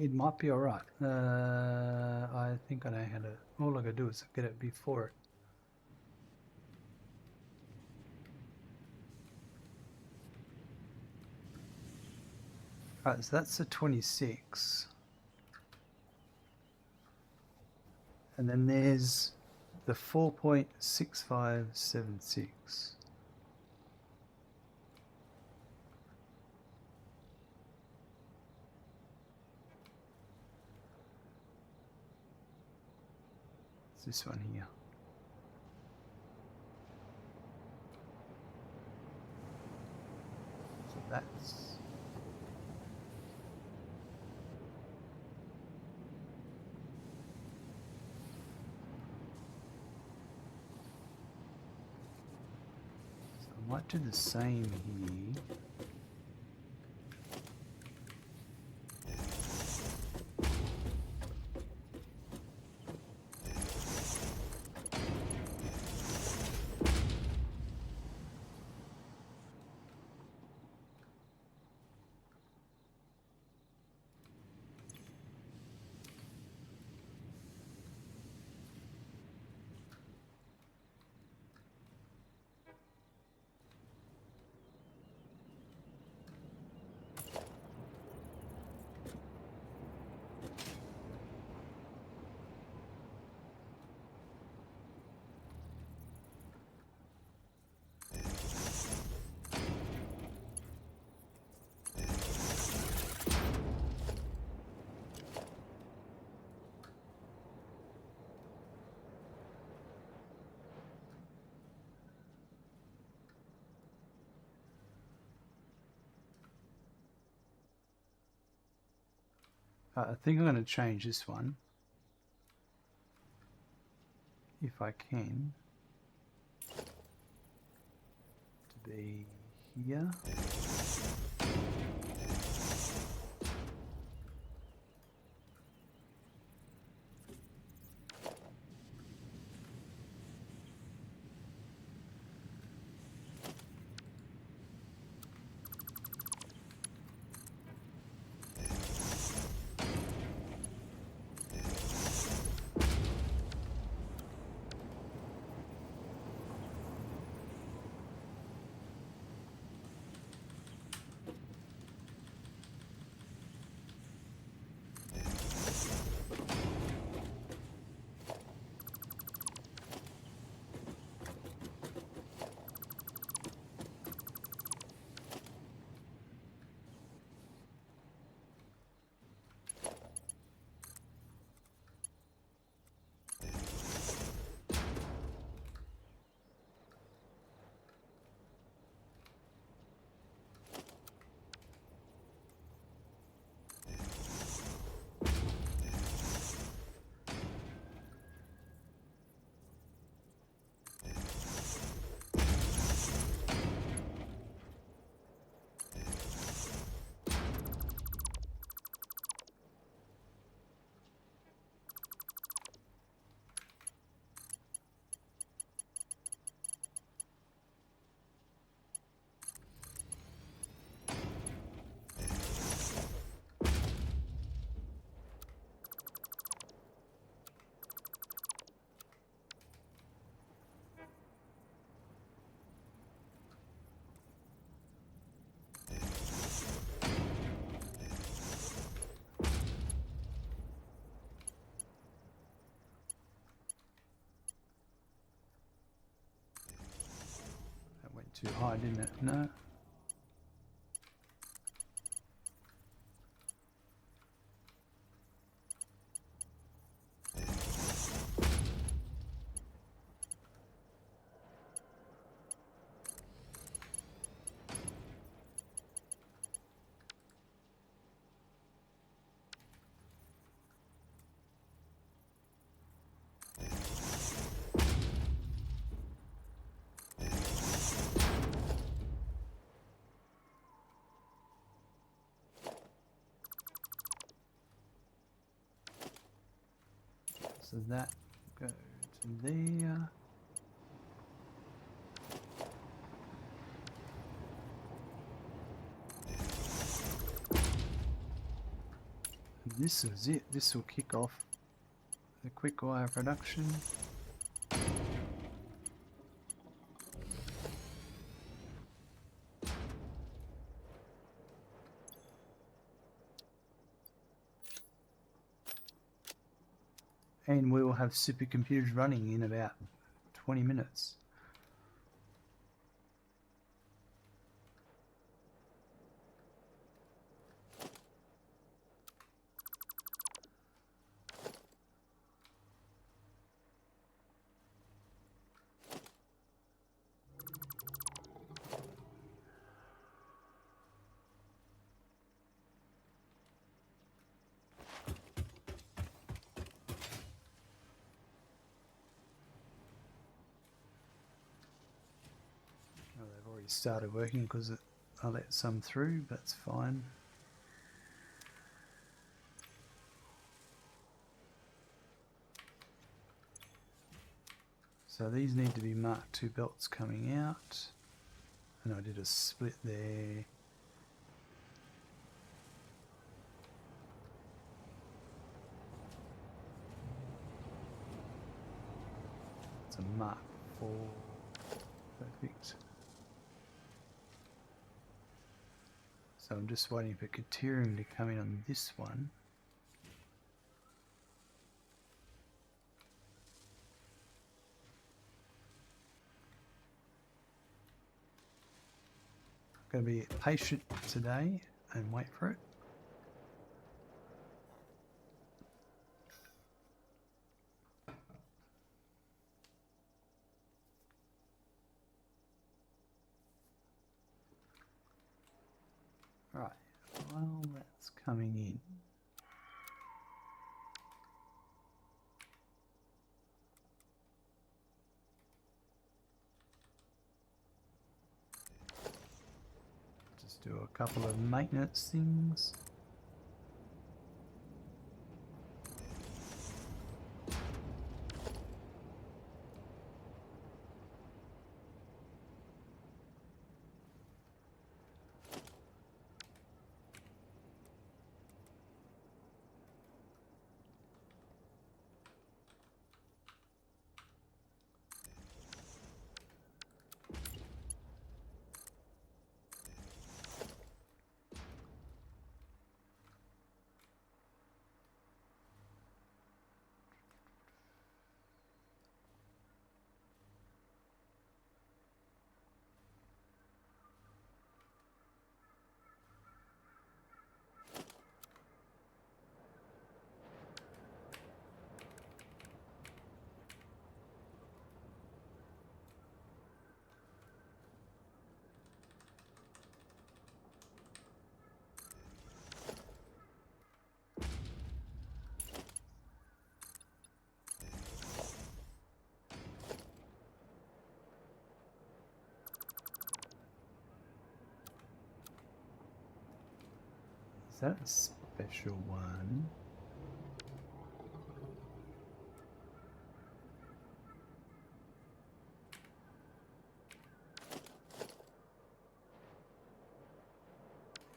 It might be alright. I think I know how to... All I gotta do is get it before it. Alright, so that's the 26. And then there's the 4.6576. This one here. So that's so I might do the same here. I think I'm going to change this one, if I can, to be here. too high, didn't it? No. So that go to there. And this is it. This will kick off the Quickwire production. And we will have supercomputers running in about 20 minutes. Well, they've already started working because I let some through, but it's fine. So these need to be Mark II belts coming out, and I did a split there. It's a Mark IV. Perfect. So I'm just waiting for Katerium to come in on this one. I'm going to be patient today and wait for it. Right, well, that's coming in. Just do a couple of maintenance things. Is that a special one?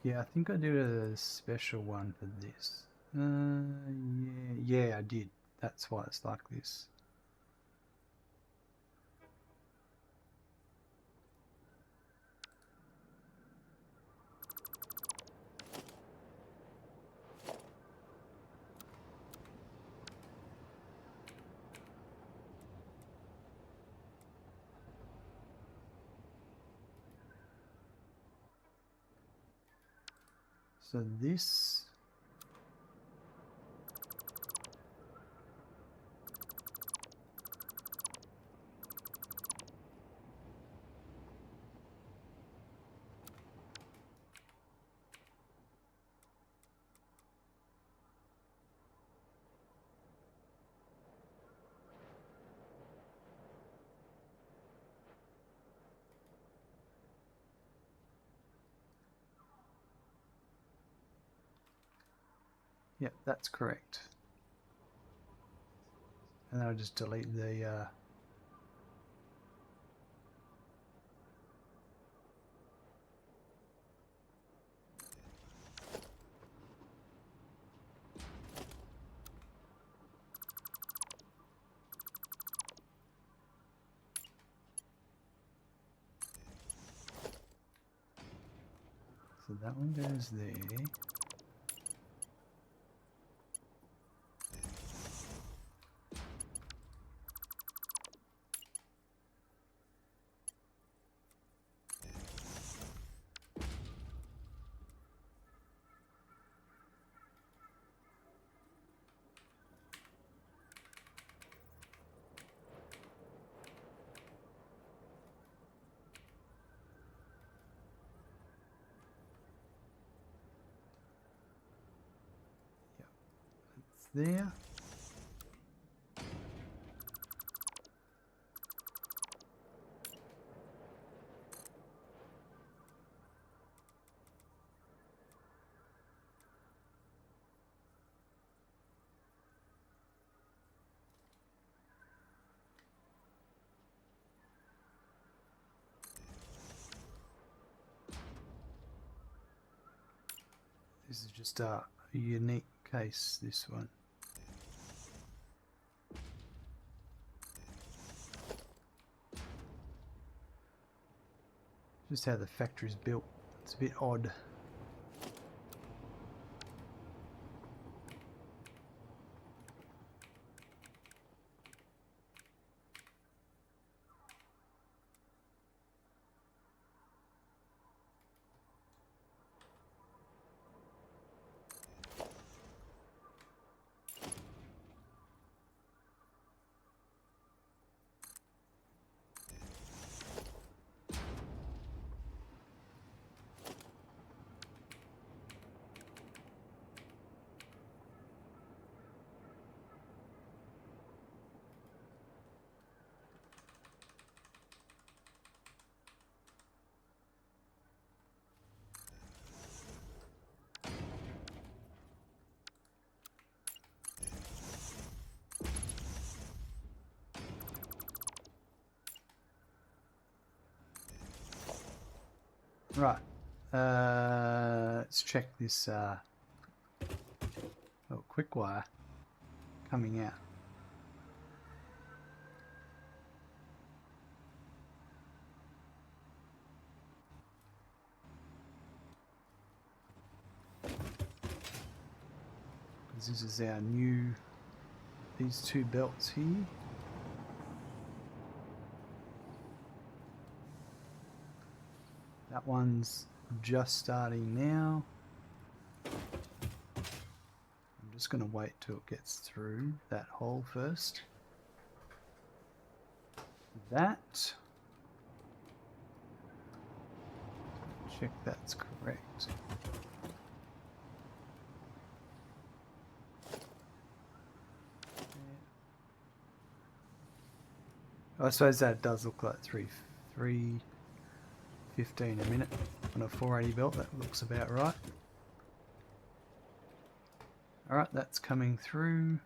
Yeah, I think I did a special one for this. Yeah, I did. That's why it's like this. So this yep, that's correct. And then I'll just delete the so that one goes there. There. This is just a unique case, this one. Just how the factory's built. It's a bit odd. Right, let's check this Quickwire coming out. This is our new, these two belts here. That one's just starting now. I'm just going to wait till it gets through that hole first. That. Check that's correct. I suppose that does look like 3.15 a minute on a 480 belt. That looks about right. Alright, that's coming through.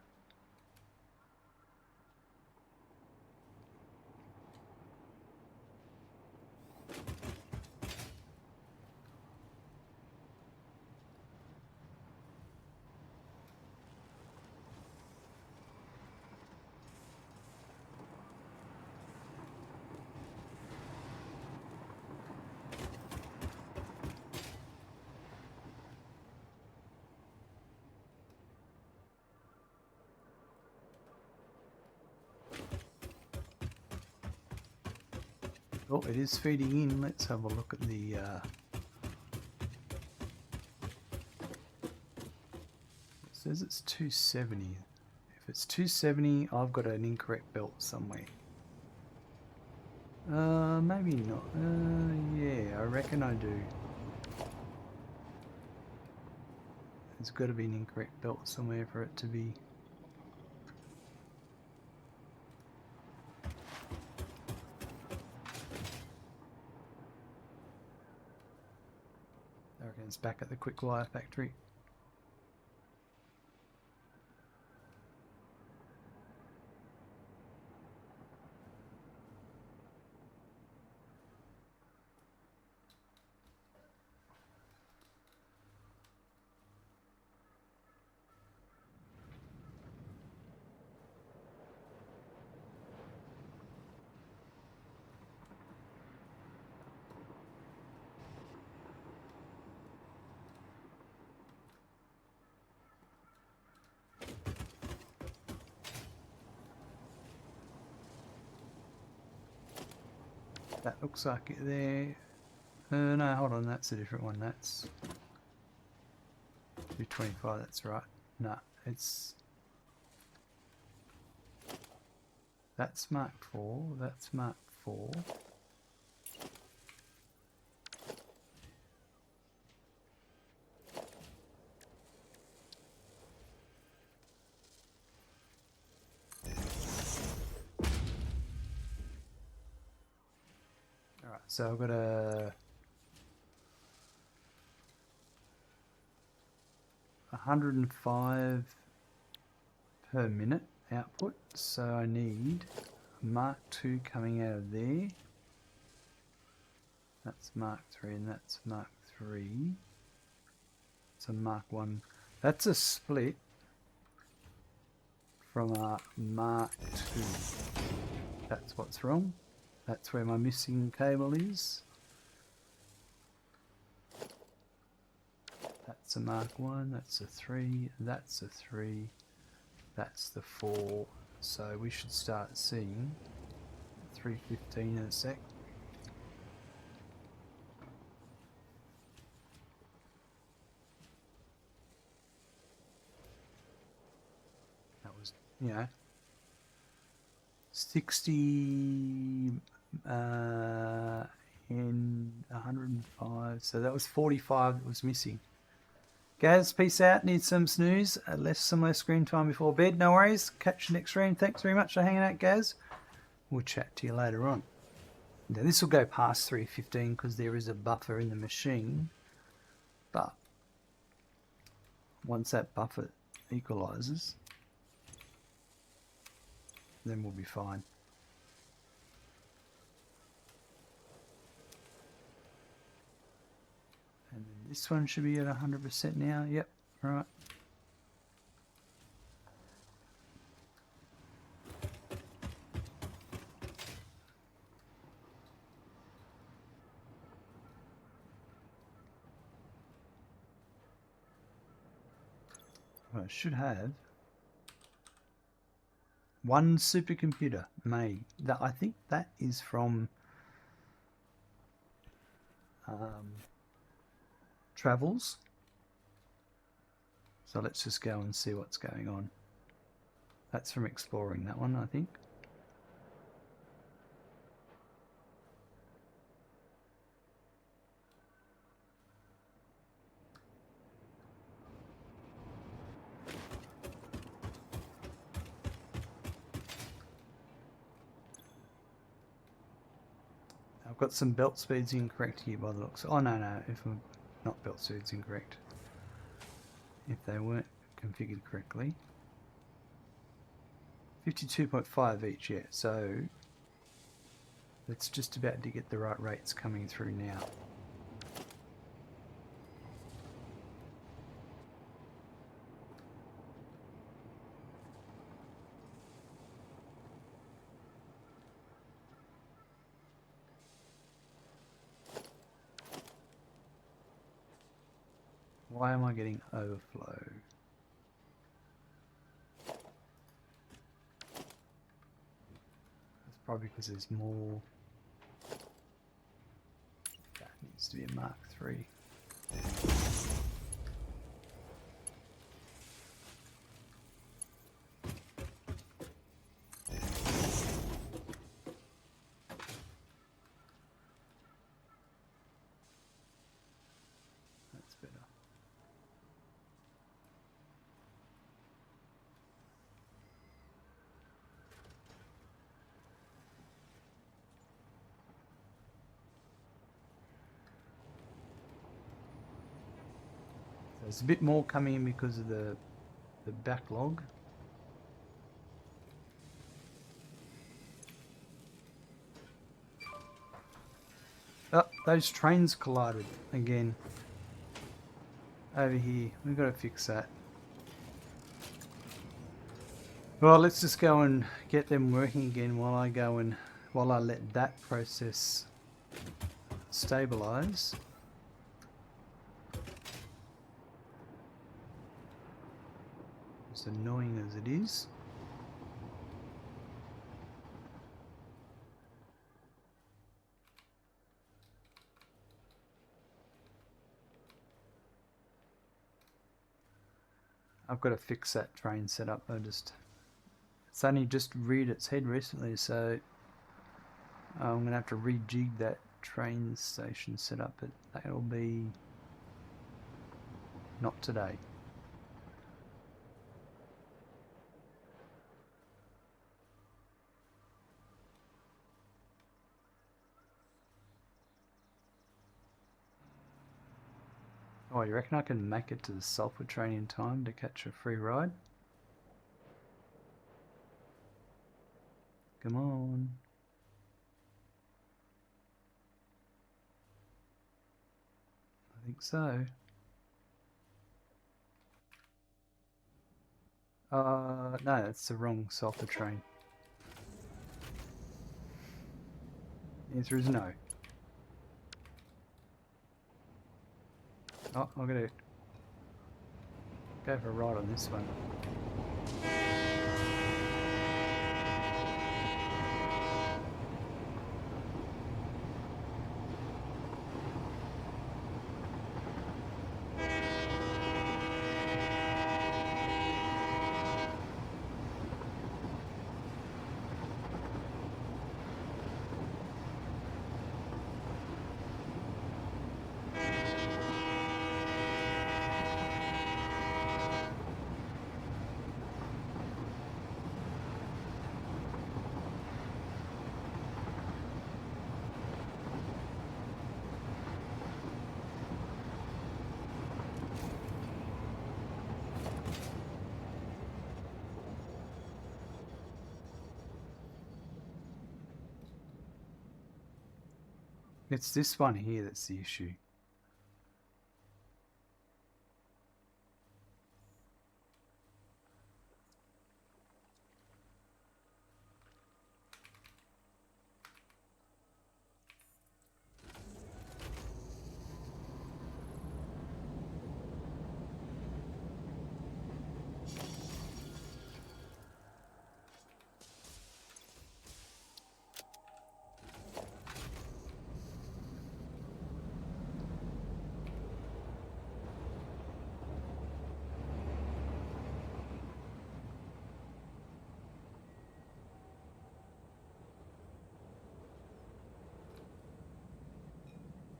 Oh, it is feeding in. Let's have a look at the says it's 270. If it's 270, I've got an incorrect belt somewhere. Maybe not. Yeah, I reckon I do. There's got to be an incorrect belt somewhere for it to be. I reckon it's back at the Quickwire factory. That looks like it there. No, hold on, that's a different one. That's 225, that's right. No, that's Mark 4, that's Mark 4. Alright, so I've got a 105 per minute output, so I need Mark 2 coming out of there. That's Mark 3 and that's Mark 3. It's a Mark 1. That's a split from a Mark 2. That's what's wrong. That's where my missing cable is. That's a Mark 1, that's a 3, that's a 3, that's the 4. So we should start seeing 315 in a sec. That was, you know, 60 in 105. So that was 45 that was missing. Gaz, peace out. Need some snooze. Less similar screen time before bed. No worries. Catch you next stream. Thanks very much for hanging out, Gaz. We'll chat to you later on. Now this will go past 315 because there is a buffer in the machine. But once that buffer equalizes, then we'll be fine. And then this one should be at 100% now. Yep, right. Well, I should have one supercomputer made. That, I think that is from Travels. So let's just go and see what's going on. That's from Exploring, that one, I think. I've got some belt speeds incorrect here by the looks. Oh no, if I'm not belt speeds incorrect. If they weren't configured correctly. 52.5 each, yeah. So it's just about to get the right rates coming through now. Why am I getting overflow? That's probably because there's more. That needs to be a Mark 3. There's a bit more coming in because of the backlog. Oh, those trains collided again. Over here. We've got to fix that. Well, let's just go and get them working again while I let that process stabilize. As annoying as it is. I've got to fix that train setup. It's only just reared its head recently, so I'm going to have to rejig that train station setup, but that'll be not today. Oh, you reckon I can make it to the sulfur train in time to catch a free ride? Come on. I think so. No, that's the wrong sulfur train. The answer is no. Oh, I'm gonna go for a ride on this one. It's this one here that's the issue.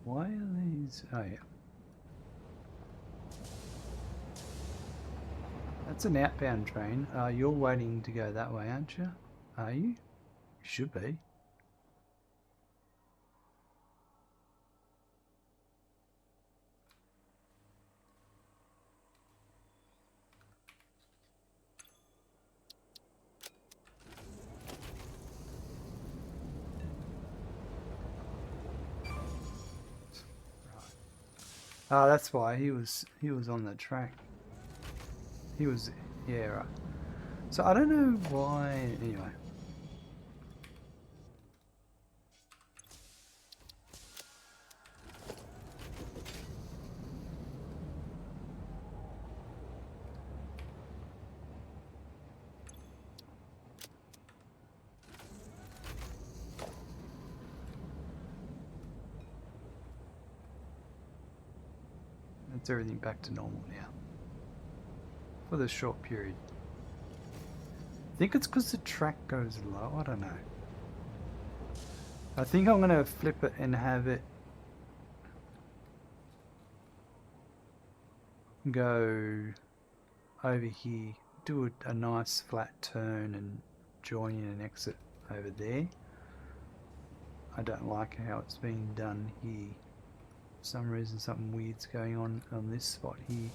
Why are these? Oh yeah. That's an outbound train. You're waiting to go that way, aren't you? Are you? You should be. Oh, that's why he was on the track. He was, yeah, right. So I don't know why. Anyway. That's everything back to normal now. For this short period. I think it's because the track goes low. I don't know. I think I'm going to flip it and have it go over here, do a nice flat turn and join in an exit over there. I don't like how it's being done here. For some reason something weird's going on this spot here.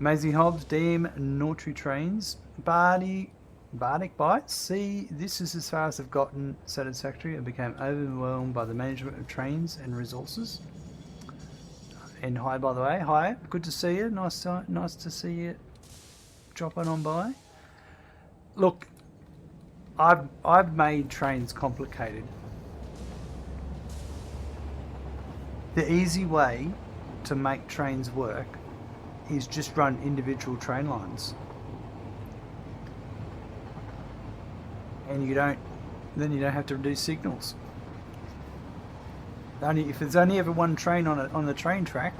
Maisie Hobbs, DM Nautry Trains, Bardic Bites. See, this is as far as I've gotten Satisfactory. I became overwhelmed by the management of trains and resources. And hi, by the way. Hi, good to see you. Nice to see you dropping on by. Look, I've made trains complicated. The easy way to make trains work is just run individual train lines. And then you don't have to do signals. If there's only ever one train on the train track,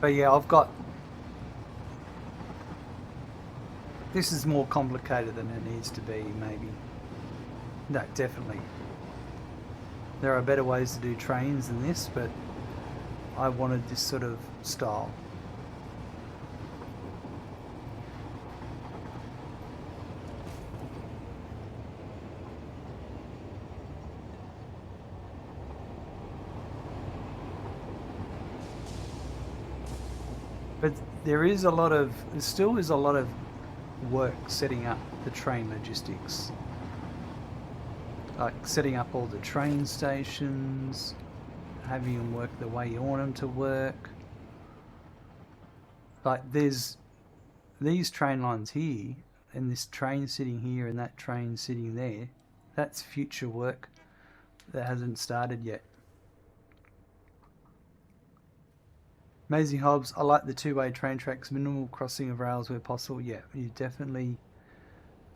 but yeah, this is more complicated than it needs to be, maybe. No, definitely. There are better ways to do trains than this, but I wanted this sort of style. But there still is a lot of work setting up the train logistics. Like setting up all the train stations, having them work the way you want them to work. Like there's these train lines here, and this train sitting here and that train sitting there. That's future work that hasn't started yet. Maisie Hobbs, I like the two-way train tracks, minimal crossing of rails where possible. Yeah, you definitely,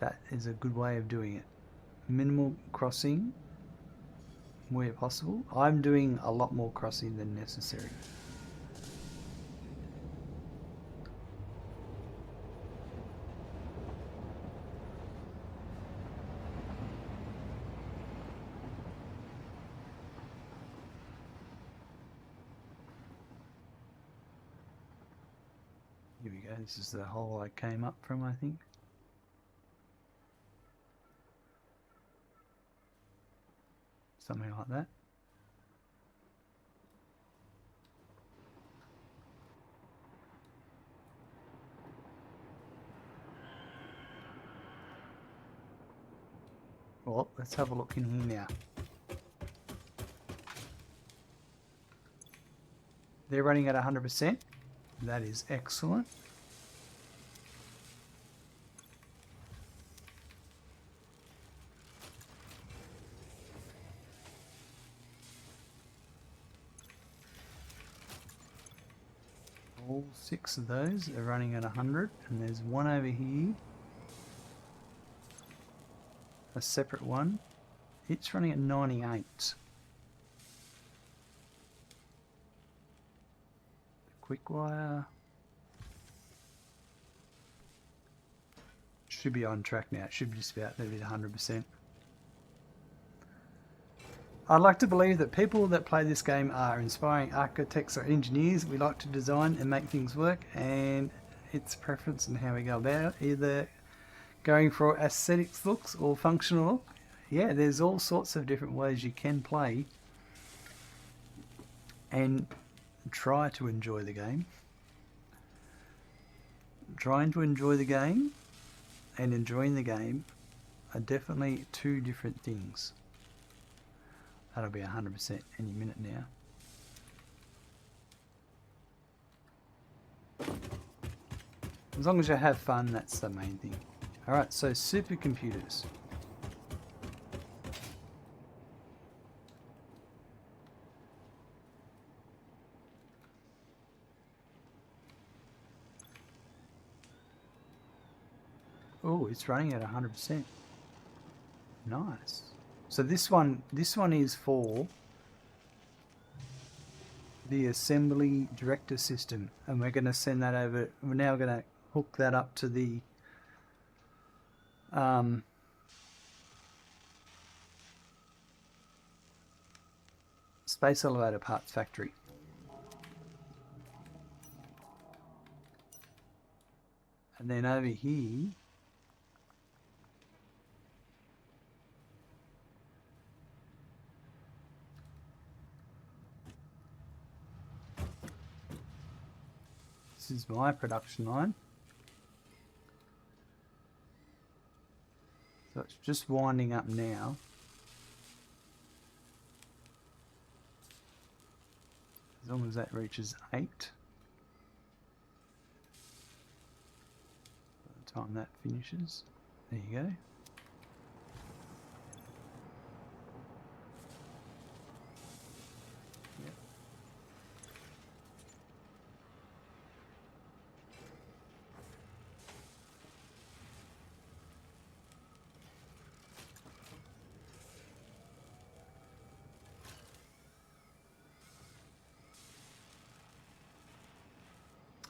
that is a good way of doing it. Minimal crossing where possible. I'm doing a lot more crossing than necessary. Here we go. This is the hole I came up from, I think. Something like that. Well, let's have a look in here now. They're running at 100%. That is excellent. All 6 of those are running at 100, and there's one over here, a separate one. It's running at 98. Quickwire should be on track now. It should be just about maybe 100%. I'd like to believe that people that play this game are inspiring architects or engineers. We like to design and make things work, and it's preference and how we go about it. Either going for aesthetics looks or functional look. Yeah, there's all sorts of different ways you can play and try to enjoy the game. Trying to enjoy the game and enjoying the game are definitely two different things. That'll be 100% any minute now. As long as you have fun, that's the main thing. Alright, so supercomputers. Oh, it's running at 100%. Nice. So this one is for the assembly director system, and we're going to send that over. We're now going to hook that up to the space elevator parts factory. And then over here, This is my production line. So it's just winding up now. As long as that reaches 8. By the time that finishes, there you go.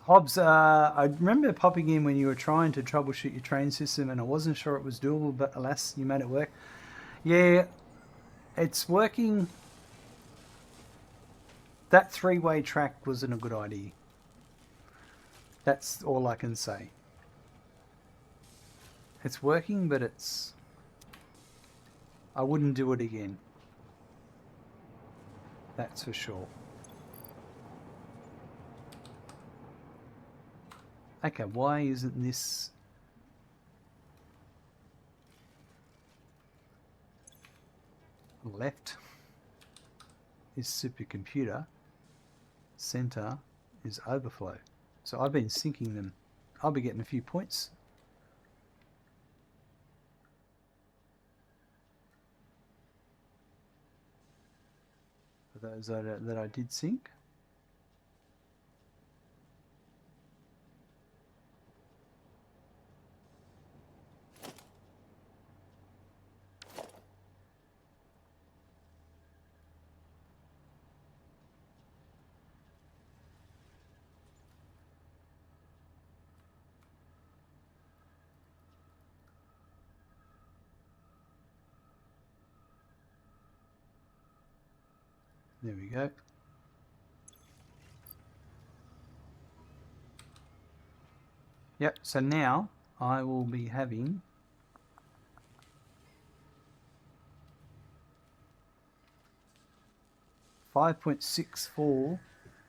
Hobbs, I remember popping in when you were trying to troubleshoot your train system and I wasn't sure it was doable, but alas, you made it work. Yeah, it's working. That three-way track wasn't a good idea. That's all I can say. It's working, but it's... I wouldn't do it again. That's for sure. Okay, why isn't this... Left is supercomputer, center is overflow. So I've been syncing them. I'll be getting a few points. For those that I did sync. There we go. Yep, so now I will be having .64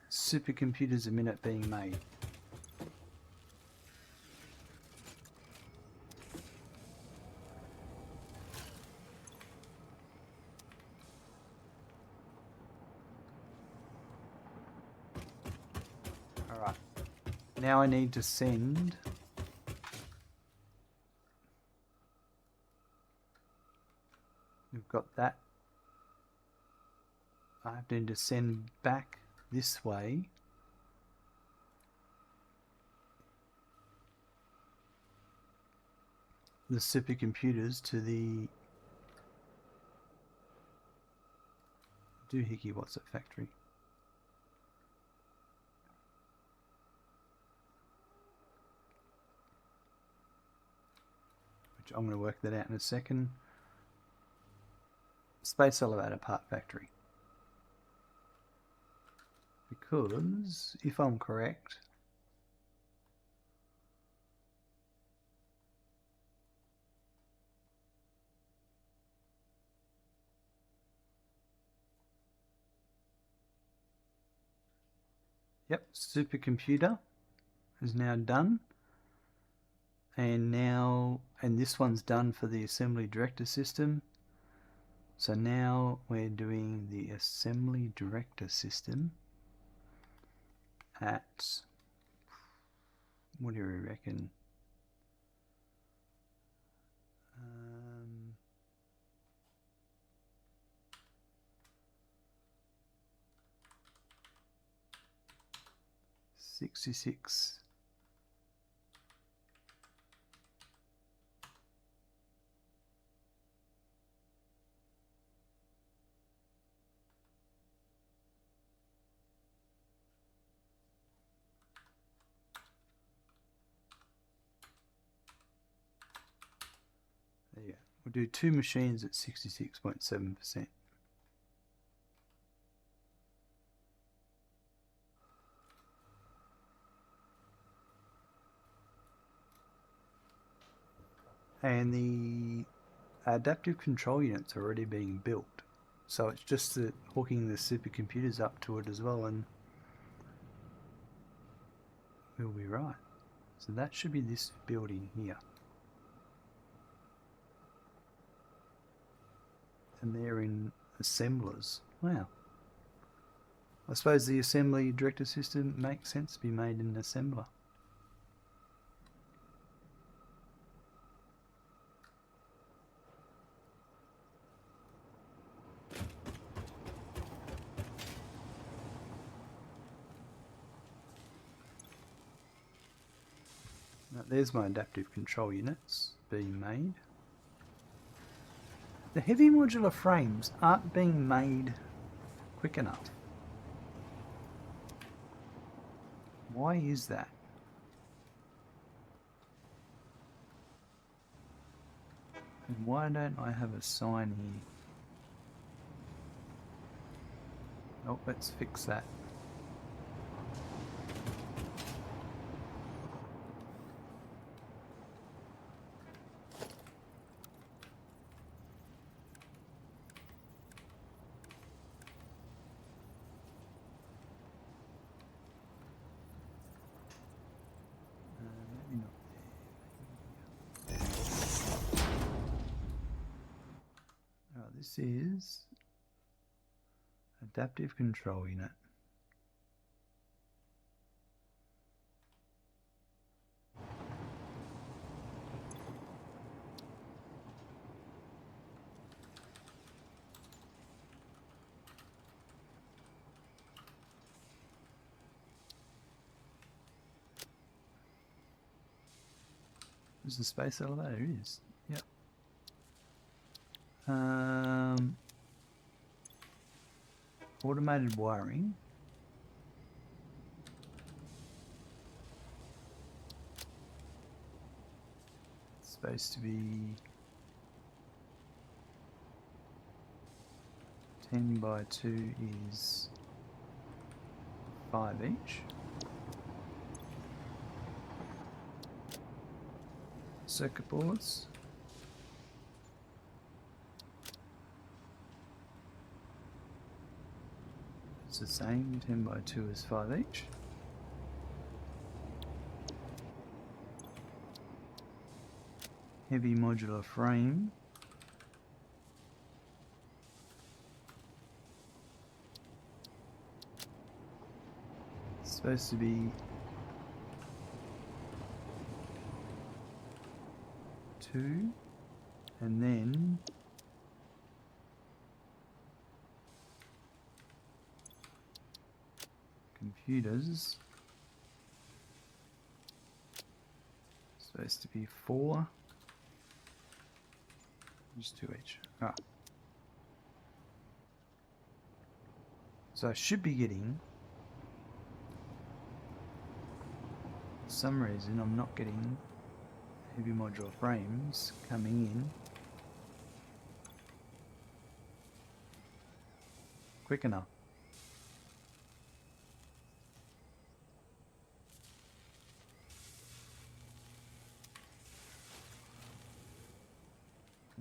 supercomputers a minute being made. Alright, now I need to send we've got that. I need to send back this way the supercomputers to the doohickey what's it factory. Which I'm going to work that out in a second. Space elevator part factory. Because if I'm correct, yep, supercomputer is now done. And this one's done for the assembly director system. So now we're doing the assembly director system at, what do you reckon? 66. There you go. We'll do 2 machines at 66.7%. And the adaptive control unit's already being built, so it's just hooking the supercomputers up to it as well, and we'll be right. So that should be this building here. And they're in assemblers. Wow. I suppose the assembly director system makes sense to be made in an assembler. Now, there's my adaptive control units being made. The heavy modular frames aren't being made quick enough. Why is that? And why don't I have a sign here? Oh, let's fix that. This is adaptive control unit. Is the space elevator? It is. Yep. Automated wiring. It's supposed to be 10 by 2 is 5 each. Circuit boards. It's the same, 10 by 2 is 5 each. Heavy modular frame. It's supposed to be 2, and then computers supposed to be 4, just 2 each. Ah. So I should be getting, for some reason I'm not getting heavy modular frames coming in quick enough.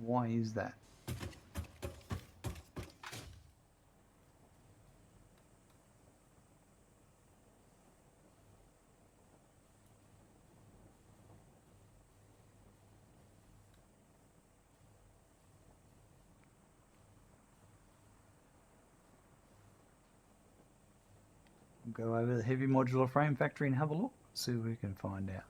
Why is that? We'll go over the heavy modular frame factory and have a look, see what we can find out.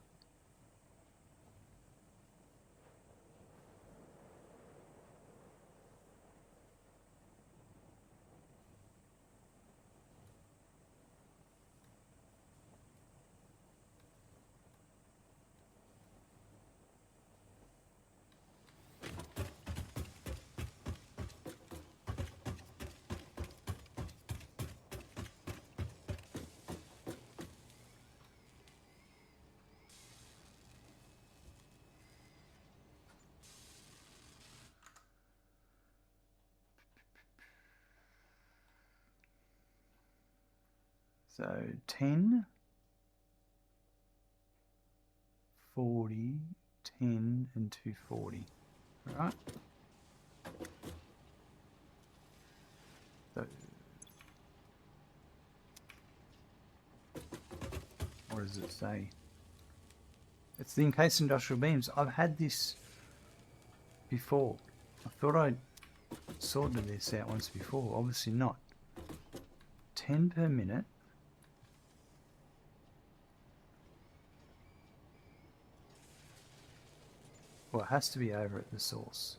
So 10, 40, 10 and 240. All right. So, or What does it say? It's the encased industrial beams. I've had this before. I thought I sorted this out once before. Obviously not. 10 per minute. Well, it has to be over at the source.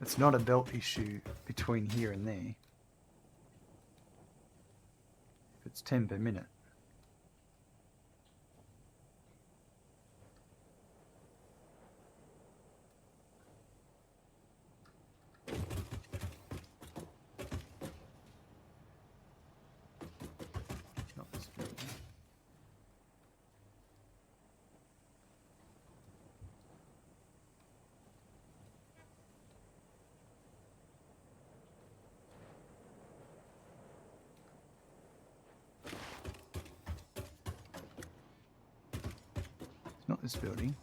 It's not a belt issue between here and there. If it's 10 per minute. Not this building. Not this building.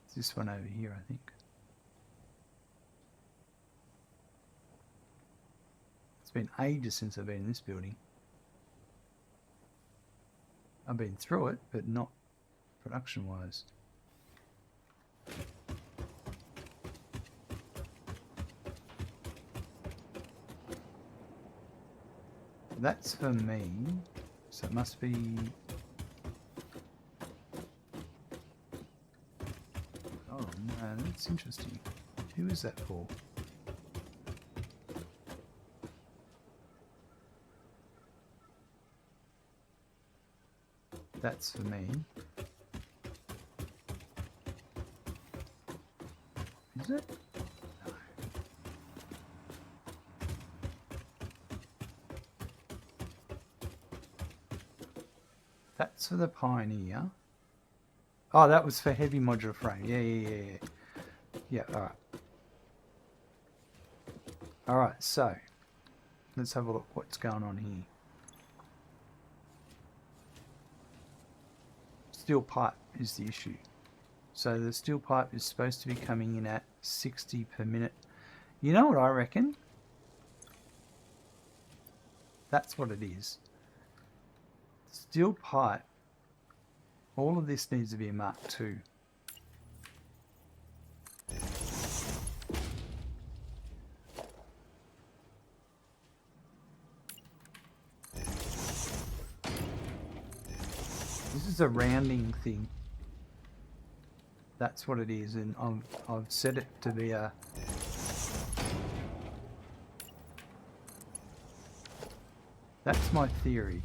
It's this one over here, I think. It's been ages since I've been in this building. I've been through it, but not production-wise. That's for me, so it must be... Oh no, that's interesting. Who is that for? That's for me. Is it? That's for the Pioneer. Oh, that was for heavy modular frame. Yeah. Yeah, alright. Alright, so let's have a look what's going on here. Steel pipe is the issue. So the steel pipe is supposed to be coming in at 60 per minute. You know what I reckon? That's what it is. Steel pipe, all of this needs to be a Mark II. This is a rounding thing. That's what it is, and I've set it to be a... That's my theory.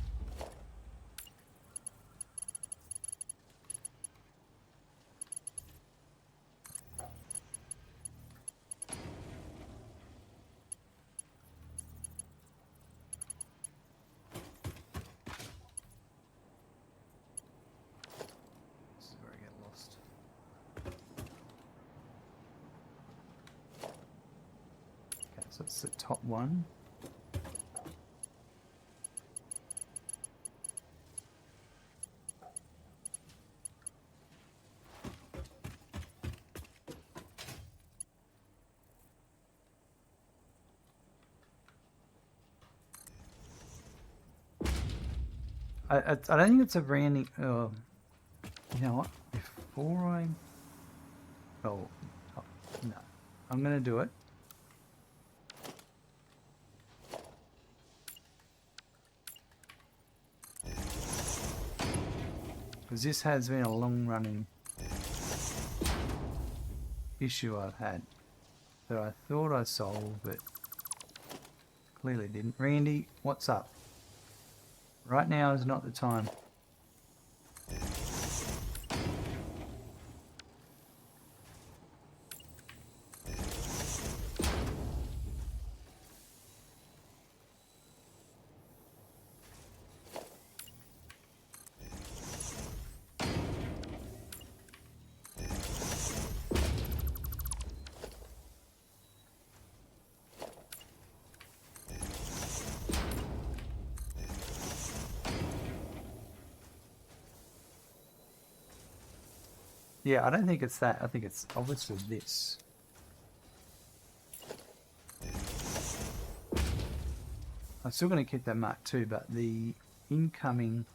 So it's the top one. I don't think it's a branding. You know what? Before I... Oh, no. I'm going to do it. Because this has been a long-running issue I've had that I thought I solved, but clearly didn't. Randy, what's up? Right now is not the time. Yeah, I don't think it's that. I think it's obviously this. I'm still going to keep that Mark II, but the incoming...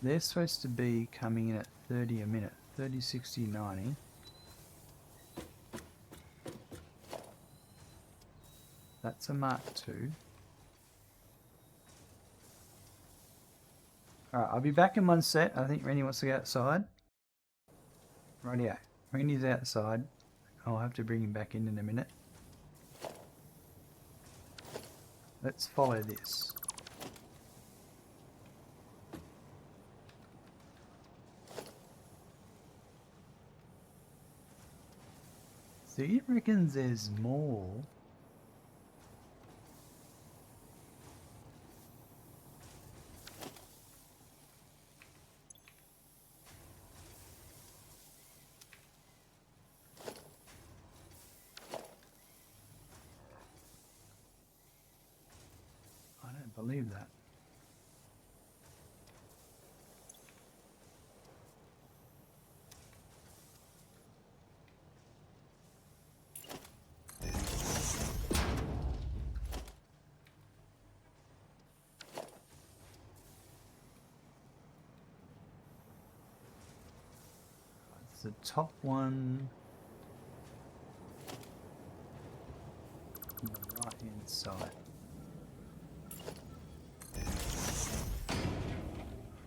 They're supposed to be coming in at 30 a minute. 30, 60, 90. That's a Mark II. Alright, I'll be back in one set. I think Randy wants to go outside. Rightio. Randy's outside. I'll have to bring him back in a minute. Let's follow this. So he reckons there's more. I don't believe that. It's the top one on the right hand side.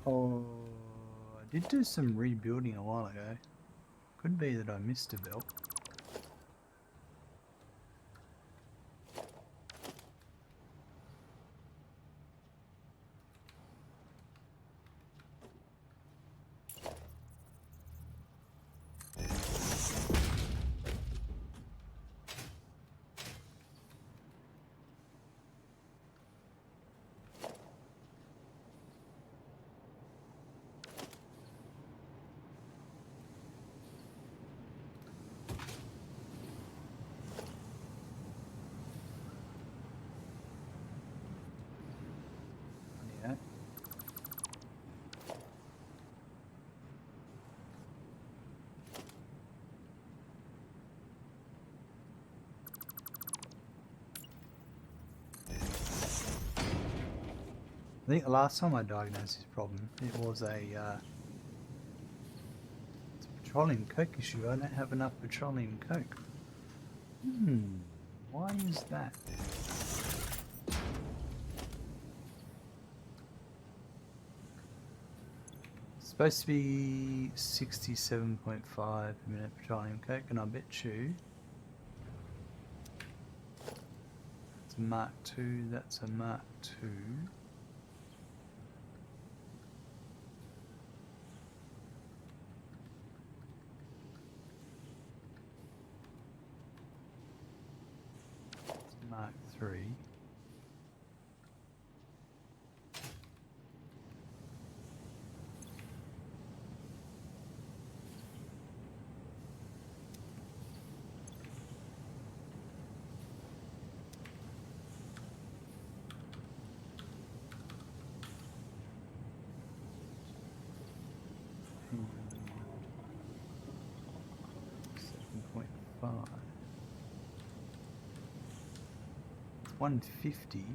Oh, I did do some rebuilding a while ago. Could be that I missed a belt. Yeah. I think the last time I diagnosed this problem, it was a petroleum coke issue. I don't have enough petroleum coke. Why is that? It's supposed to be 67.5 per minute petroleum coke, and I bet you that's a Mark II, that's a Mark II. Mark III. And 7.5. 150,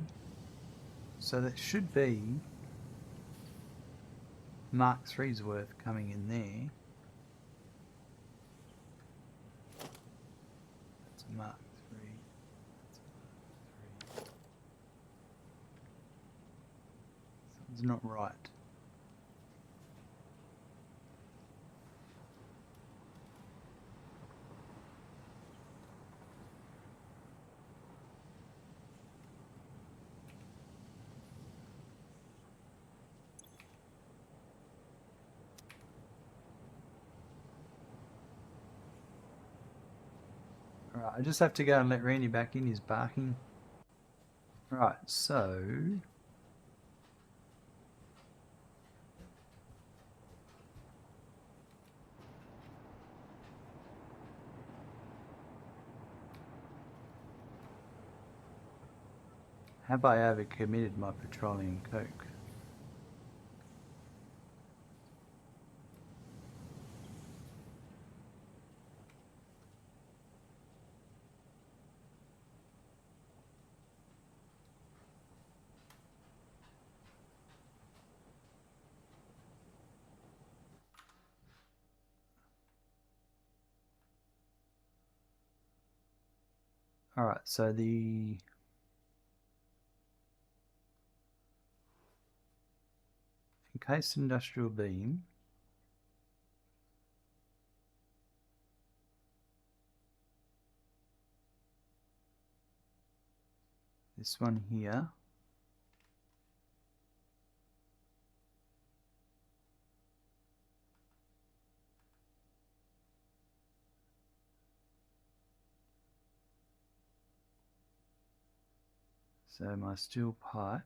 so that should be Mark III's worth coming in there. That's a Mark III. That's a Mark III. Something's not right. Alright, I just have to go and let Randy back in, he's barking. Right, so... Have I overcommitted my Petroleum Coke? Alright, so the encased industrial beam this one here so my steel pipe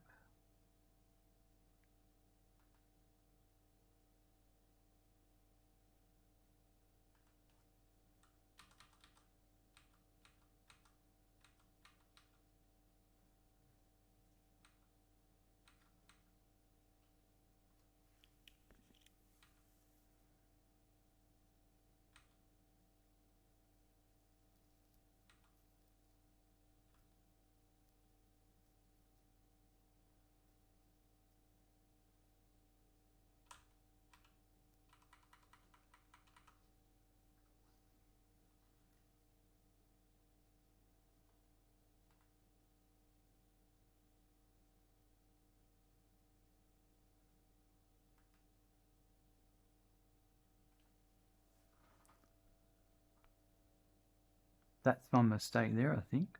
that's my mistake there, I think.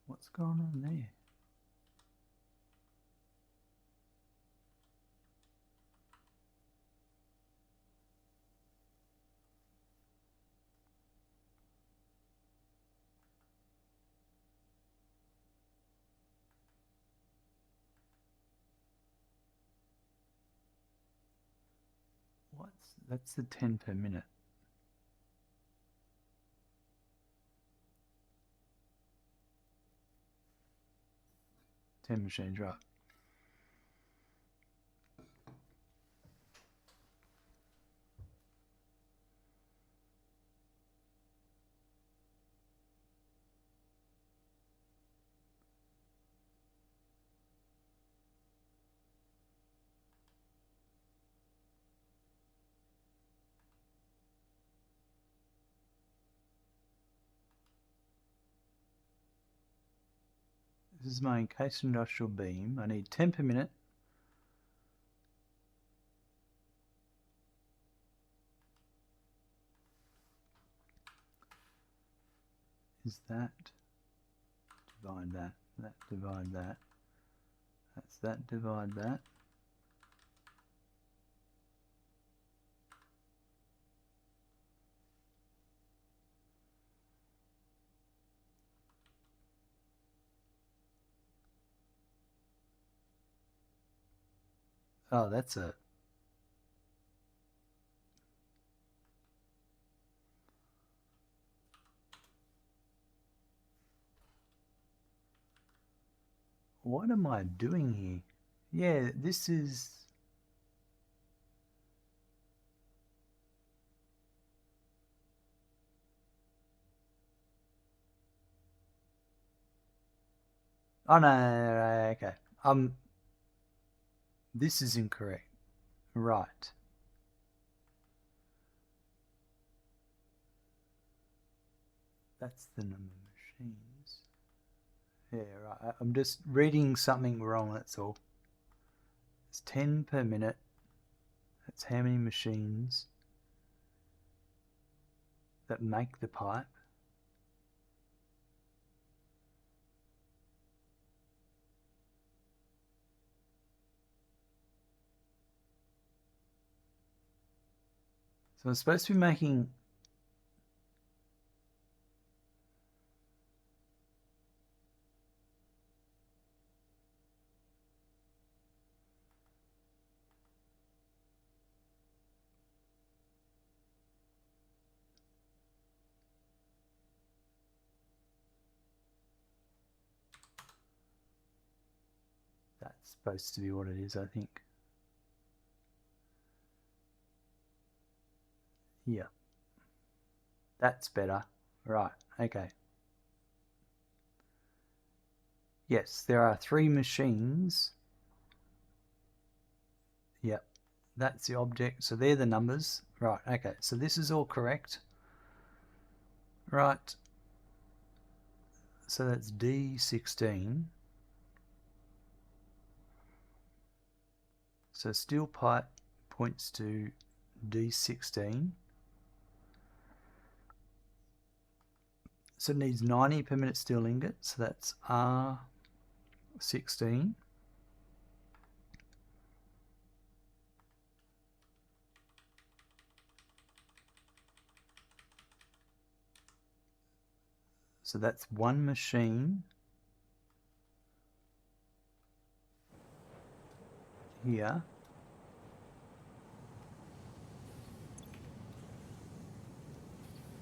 What's going on there? That's the 10 per minute. Machines, right? This is my encased industrial beam. I need 10 per minute. Is that divide that, that divide that, that's that divide that. Oh, that's it. What am I doing here? Yeah, this is... Oh, no, okay. This is incorrect. Right. That's the number of machines. Yeah, right. I'm just reading something wrong, that's all. It's 10 per minute. That's how many machines that make the pipe. So I'm supposed to be making... That's supposed to be what it is, I think. Yeah. That's better. Right, okay. Yes, there are 3 machines. Yep, that's the object. So they're the numbers. Right, okay. So this is all correct. Right. So that's D16. So steel pipe points to D16. So it needs 90 per minute steel ingot. So that's R16. So that's one machine here.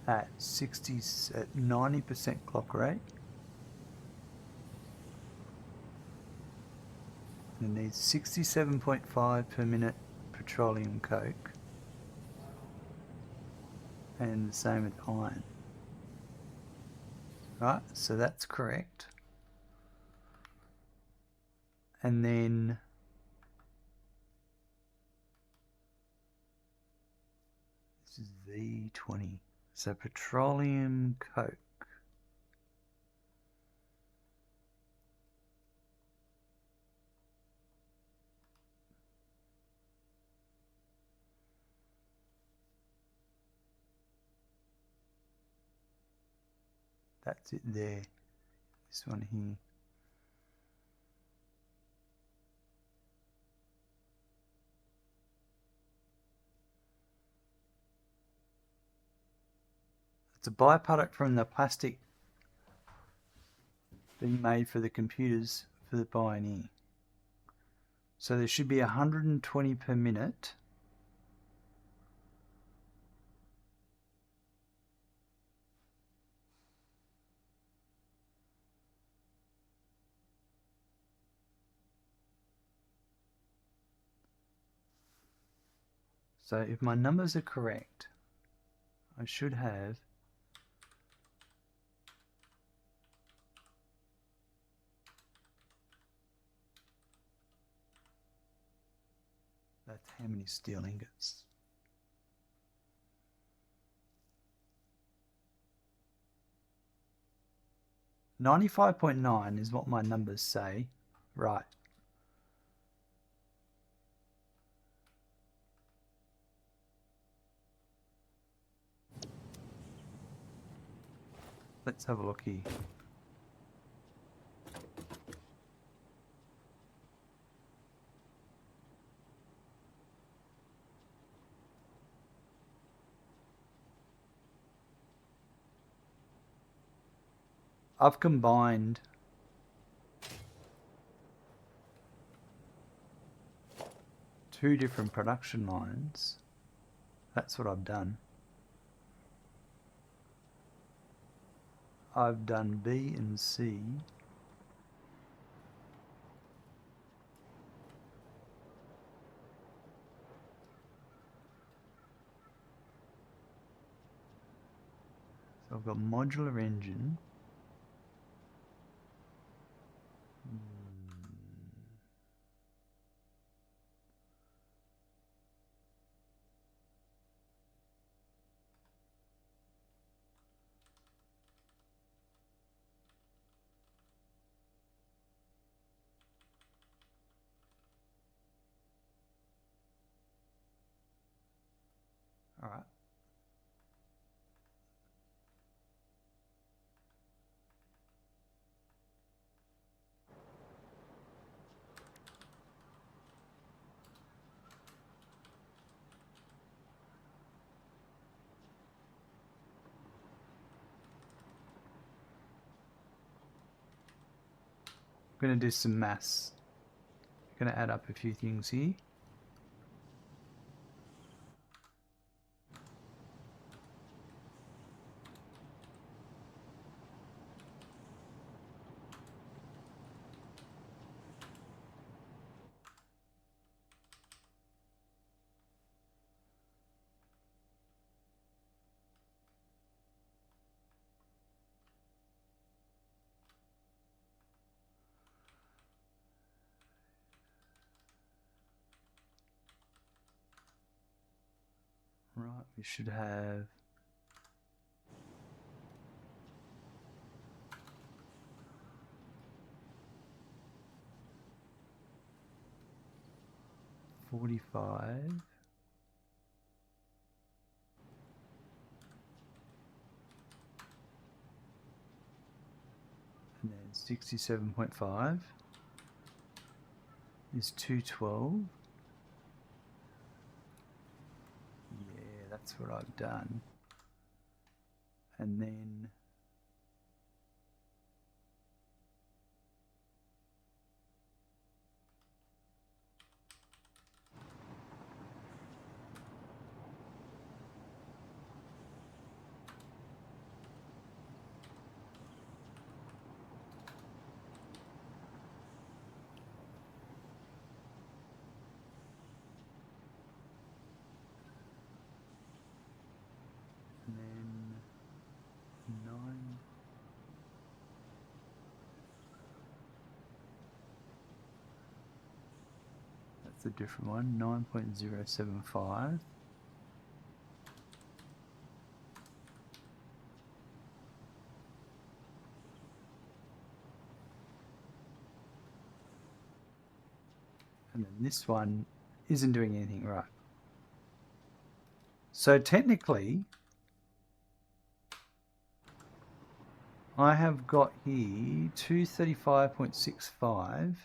At 90% clock rate. And it needs 67.5 per minute petroleum coke. And the same with iron. Right, so that's correct. And then this is V20. So petroleum coke. That's it there. This one here. It's a byproduct from the plastic being made for the computers for the Pioneer. So there should be 120 per minute. So if my numbers are correct, I should have that's how many steel ingots. $95.9 is what my numbers say. Right. Let's have a look here. I've combined two different production lines. That's what I've done. I've done B and C. So I've got modular engine. All right. I'm going to do some maths. I'm going to add up a few things here. Right, we should have $45. And then 67.5 is 212. Yeah, that's what I've done. And then nine. That's a different one. 9.075. And then this one isn't doing anything right. So technically, I have got here 235.65.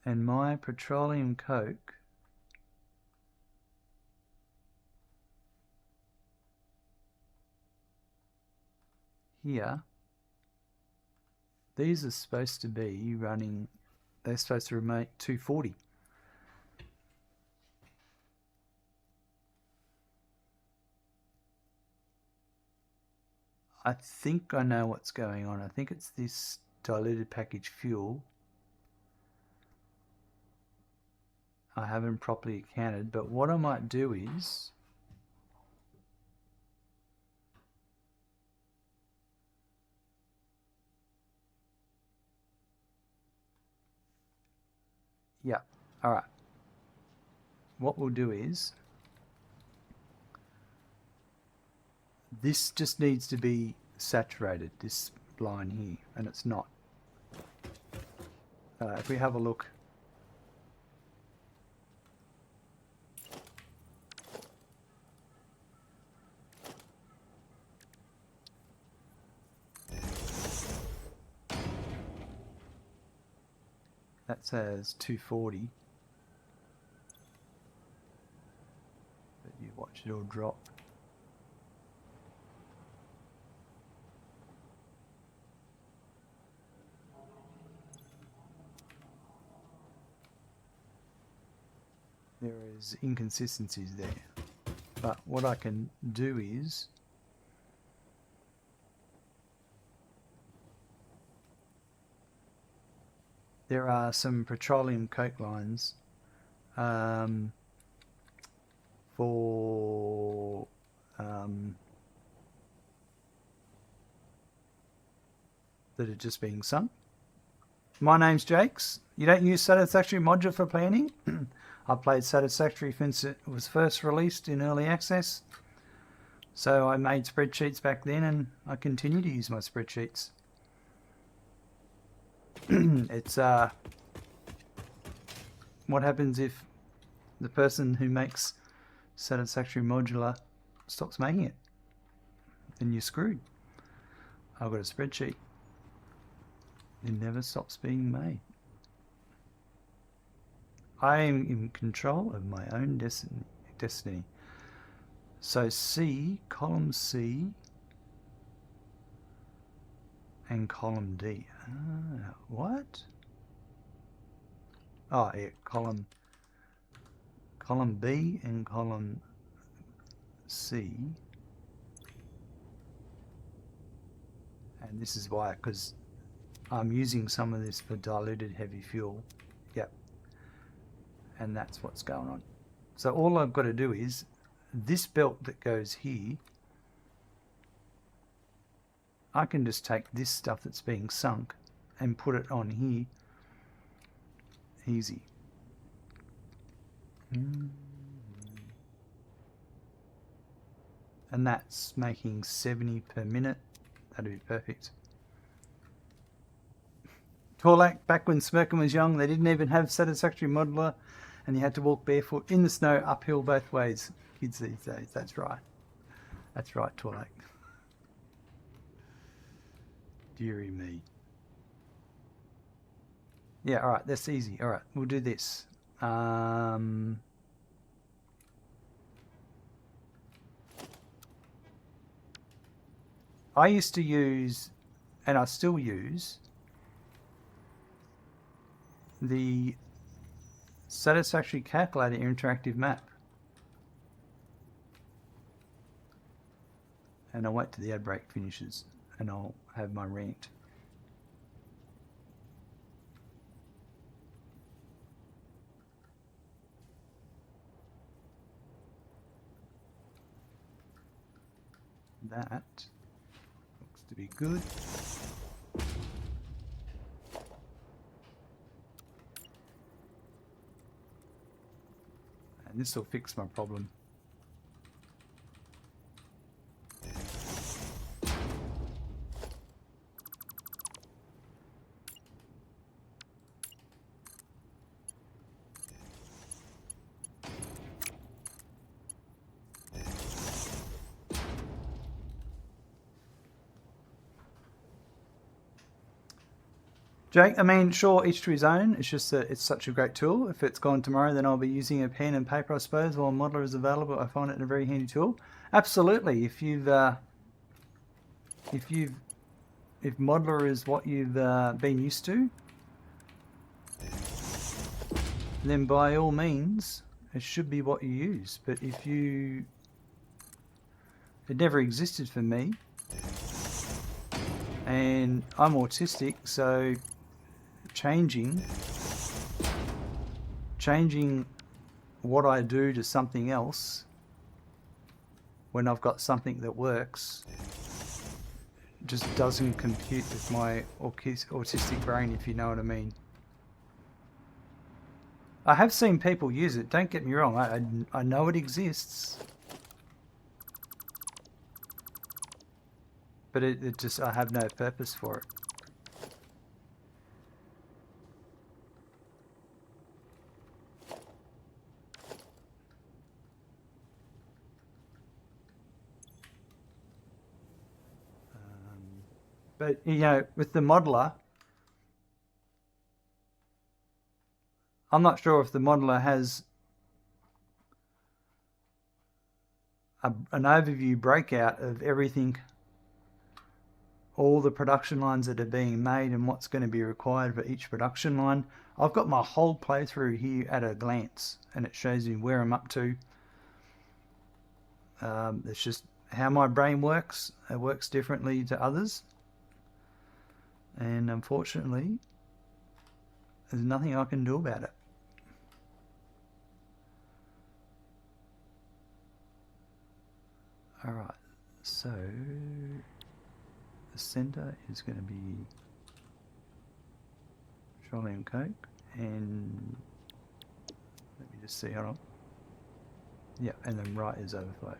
And my Petroleum Coke here, these are supposed to be running, they're supposed to make 240. I think I know what's going on. I think it's this diluted package fuel. I haven't properly accounted, but what I might do is yeah, all right. What we'll do is this just needs to be saturated, this line here, and it's not. If we have a look, that says 240, but you watch it all drop. There is inconsistencies there, but what I can do is there are some Petroleum Coke lines for that are just being sunk. My name's Jakes. You don't use Satisfactory module for planning? I played Satisfactory since it was first released in early access. So I made spreadsheets back then and I continue to use my spreadsheets. It's what happens if the person who makes Satisfactory modular stops making it? Then you're screwed. I've got a spreadsheet. It never stops being made. I am in control of my own destiny. So C, column C, and column D. What? Oh, yeah, column B and column C. And this is why, because I'm using some of this for diluted heavy fuel. Yep. And that's what's going on. So all I've got to do is this belt that goes here, I can just take this stuff that's being sunk and put it on here Easy. And that's making 70 per minute. That'd be perfect. Torlak, back when Smirkin was young, they didn't even have Satisfactory modular, and you had to walk barefoot in the snow uphill both ways. Kids these days, that's right. That's right, Torlak. Deary me. Yeah, all right, that's easy. All right, we'll do this. I used to use, and I still use, the Satisfactory Calculator interactive map. And I'll wait till the ad break finishes and I'll have my rant. That looks to be good. And this will fix my problem. Jake, I mean, sure, each to his own. It's just that it's such a great tool. If it's gone tomorrow, then I'll be using a pen and paper, I suppose, while Modeler is available. I find it a very handy tool. Absolutely. If Modeler is what you've been used to, then by all means, it should be what you use. But it never existed for me, and I'm autistic, so changing what I do to something else when I've got something that works just doesn't compute with my autistic brain, if you know what I mean. I have seen people use it, don't get me wrong, I know it exists, but it just, I have no purpose for it. But, you know, with the modeler, I'm not sure if the modeler has an overview breakout of everything, all the production lines that are being made and what's going to be required for each production line. I've got my whole playthrough here at a glance, and it shows me where I'm up to. It's just how my brain works. It works differently to others. And unfortunately, there's nothing I can do about it. Alright, so the center is going to be Petroleum Coke, and let me just see, hold on. Yeah, and then right is overflow.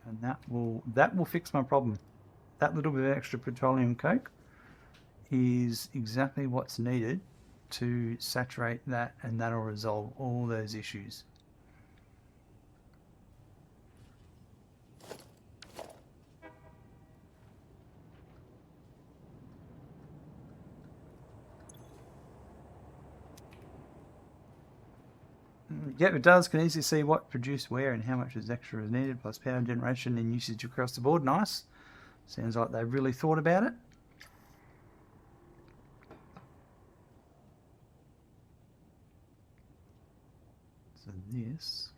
And that will fix my problem. That little bit of extra Petroleum Coke is exactly what's needed to saturate that, and that'll resolve all those issues. Yep, it does. Can easily see what produced where and how much is extra is needed, plus power generation and usage across the board. Nice. Sounds like they've really thought about it. So this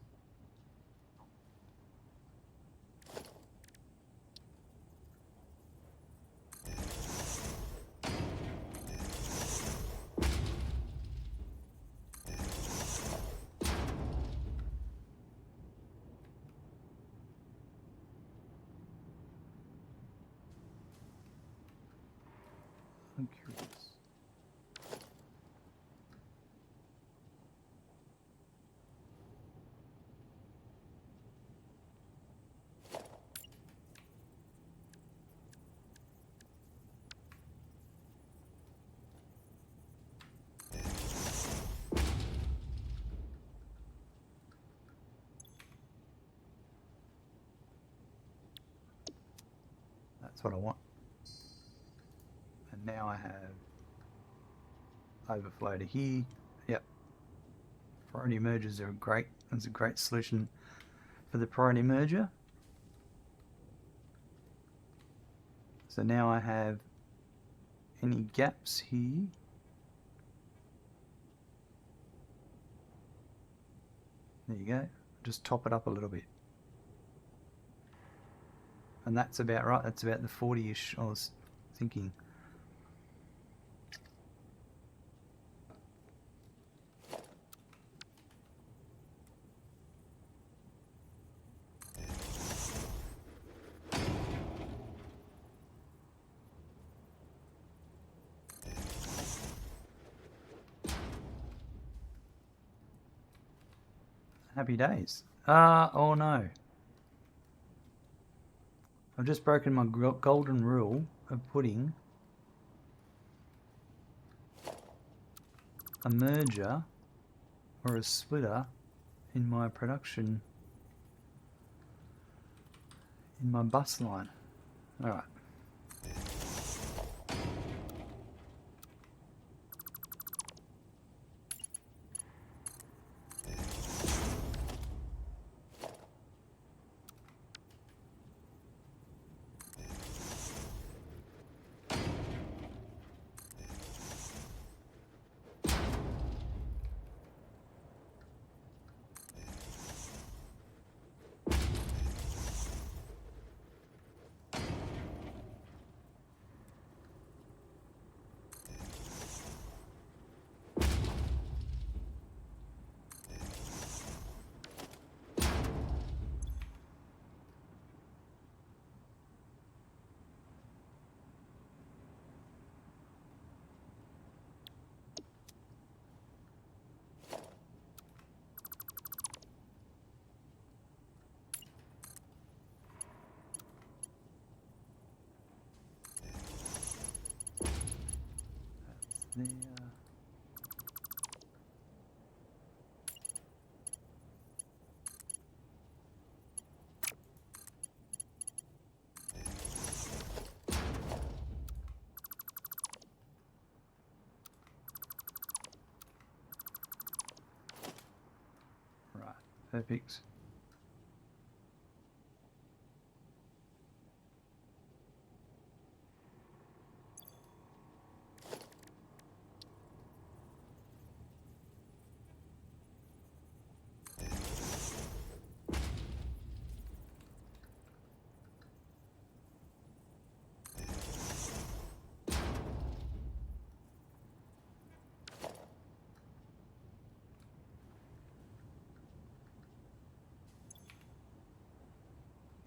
I'm curious. That's what I want. And now I have overflow to here. Yep. Priority mergers are great. That's a great solution for the priority merger. So now I have any gaps here. There you go. Just top it up a little bit. And that's about right. That's about the 40-ish I was thinking. Happy days. Oh no. I've just broken my golden rule of putting a merger or a splitter in my production, in my bus line. Alright. There. Right, perfect.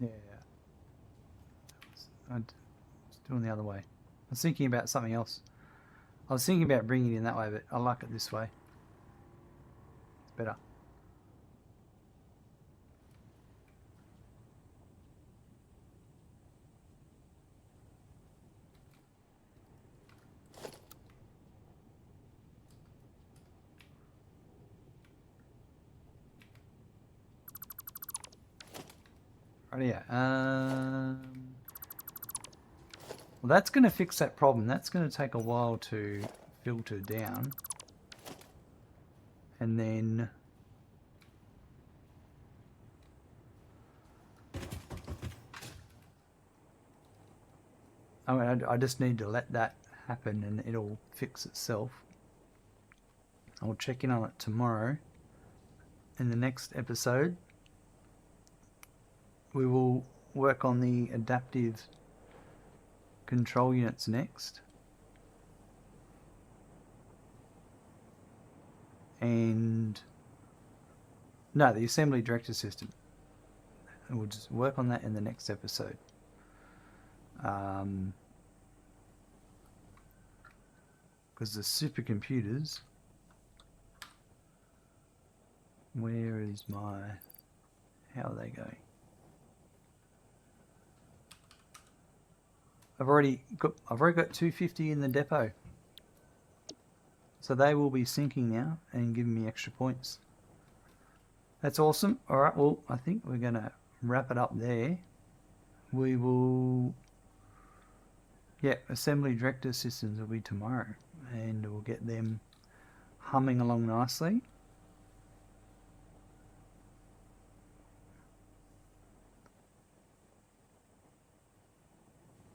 Yeah, I was doing the other way. I was thinking about something else. I was thinking about bringing it in that way, but I like it this way. It's better. Right, yeah. Well, that's going to fix that problem. That's going to take a while to filter down. And then I just need to let that happen and it'll fix itself. I'll check in on it tomorrow. In the next episode, we will work on the adaptive control units next. And no, the assembly director system. And we'll just work on that in the next episode. because the supercomputers, where is my, how are they going? I've already got 250 in the depot. So they will be syncing now and giving me extra points. That's awesome. Alright, well, I think we're going to wrap it up there. We will... Yeah, Assembly Director Systems will be tomorrow. And we'll get them humming along nicely.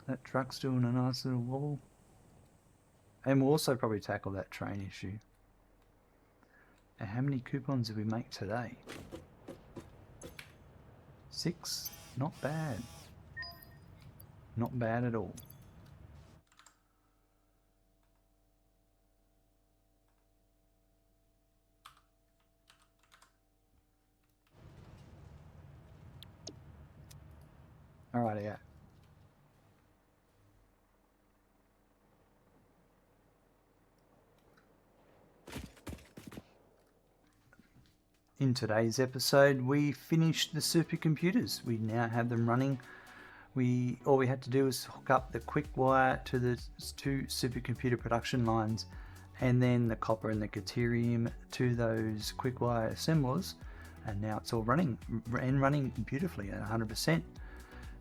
That truck's doing a nice little wobble. And we'll also probably tackle that train issue. And how many coupons did we make today? 6. Not bad. Not bad at all. Alright, yeah. In today's episode, we finished the supercomputers. We now have them running. All we had to do was hook up the Quickwire to the 2 supercomputer production lines, and then the copper and the deuterium to those Quickwire assemblers, and now it's all running and running beautifully at 100%.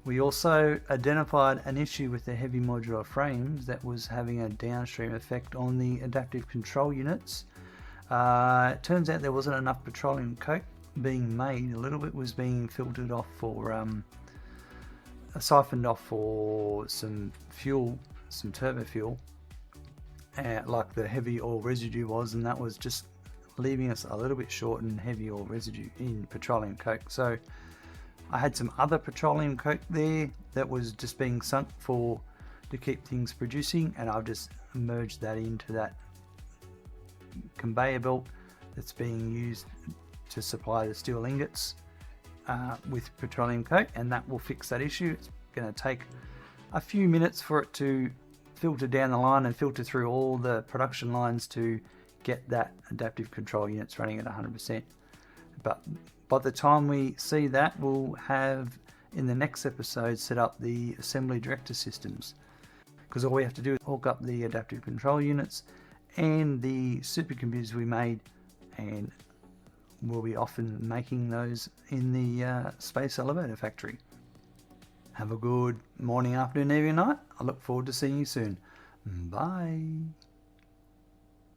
We also identified an issue with the heavy modular frames that was having a downstream effect on the adaptive control units. It turns out there wasn't enough petroleum coke being made. A little bit was being filtered off for, siphoned off for some fuel, some turbo fuel, like the heavy oil residue was, and that was just leaving us a little bit short in heavy oil residue in petroleum coke. So I had some other petroleum coke there that was just being sunk to keep things producing, and I've just merged that into that conveyor belt that's being used to supply the steel ingots with petroleum coke, and that will fix that issue. It's going to take a few minutes for it to filter down the line and filter through all the production lines to get that adaptive control units running at 100%. But by the time we see that, we'll have in the next episode set up the assembly director systems, because all we have to do is hook up the adaptive control units and the supercomputers we made, and we'll be off and making those in the space elevator factory. Have a good morning, afternoon, evening, night. I look forward to seeing you soon. Bye.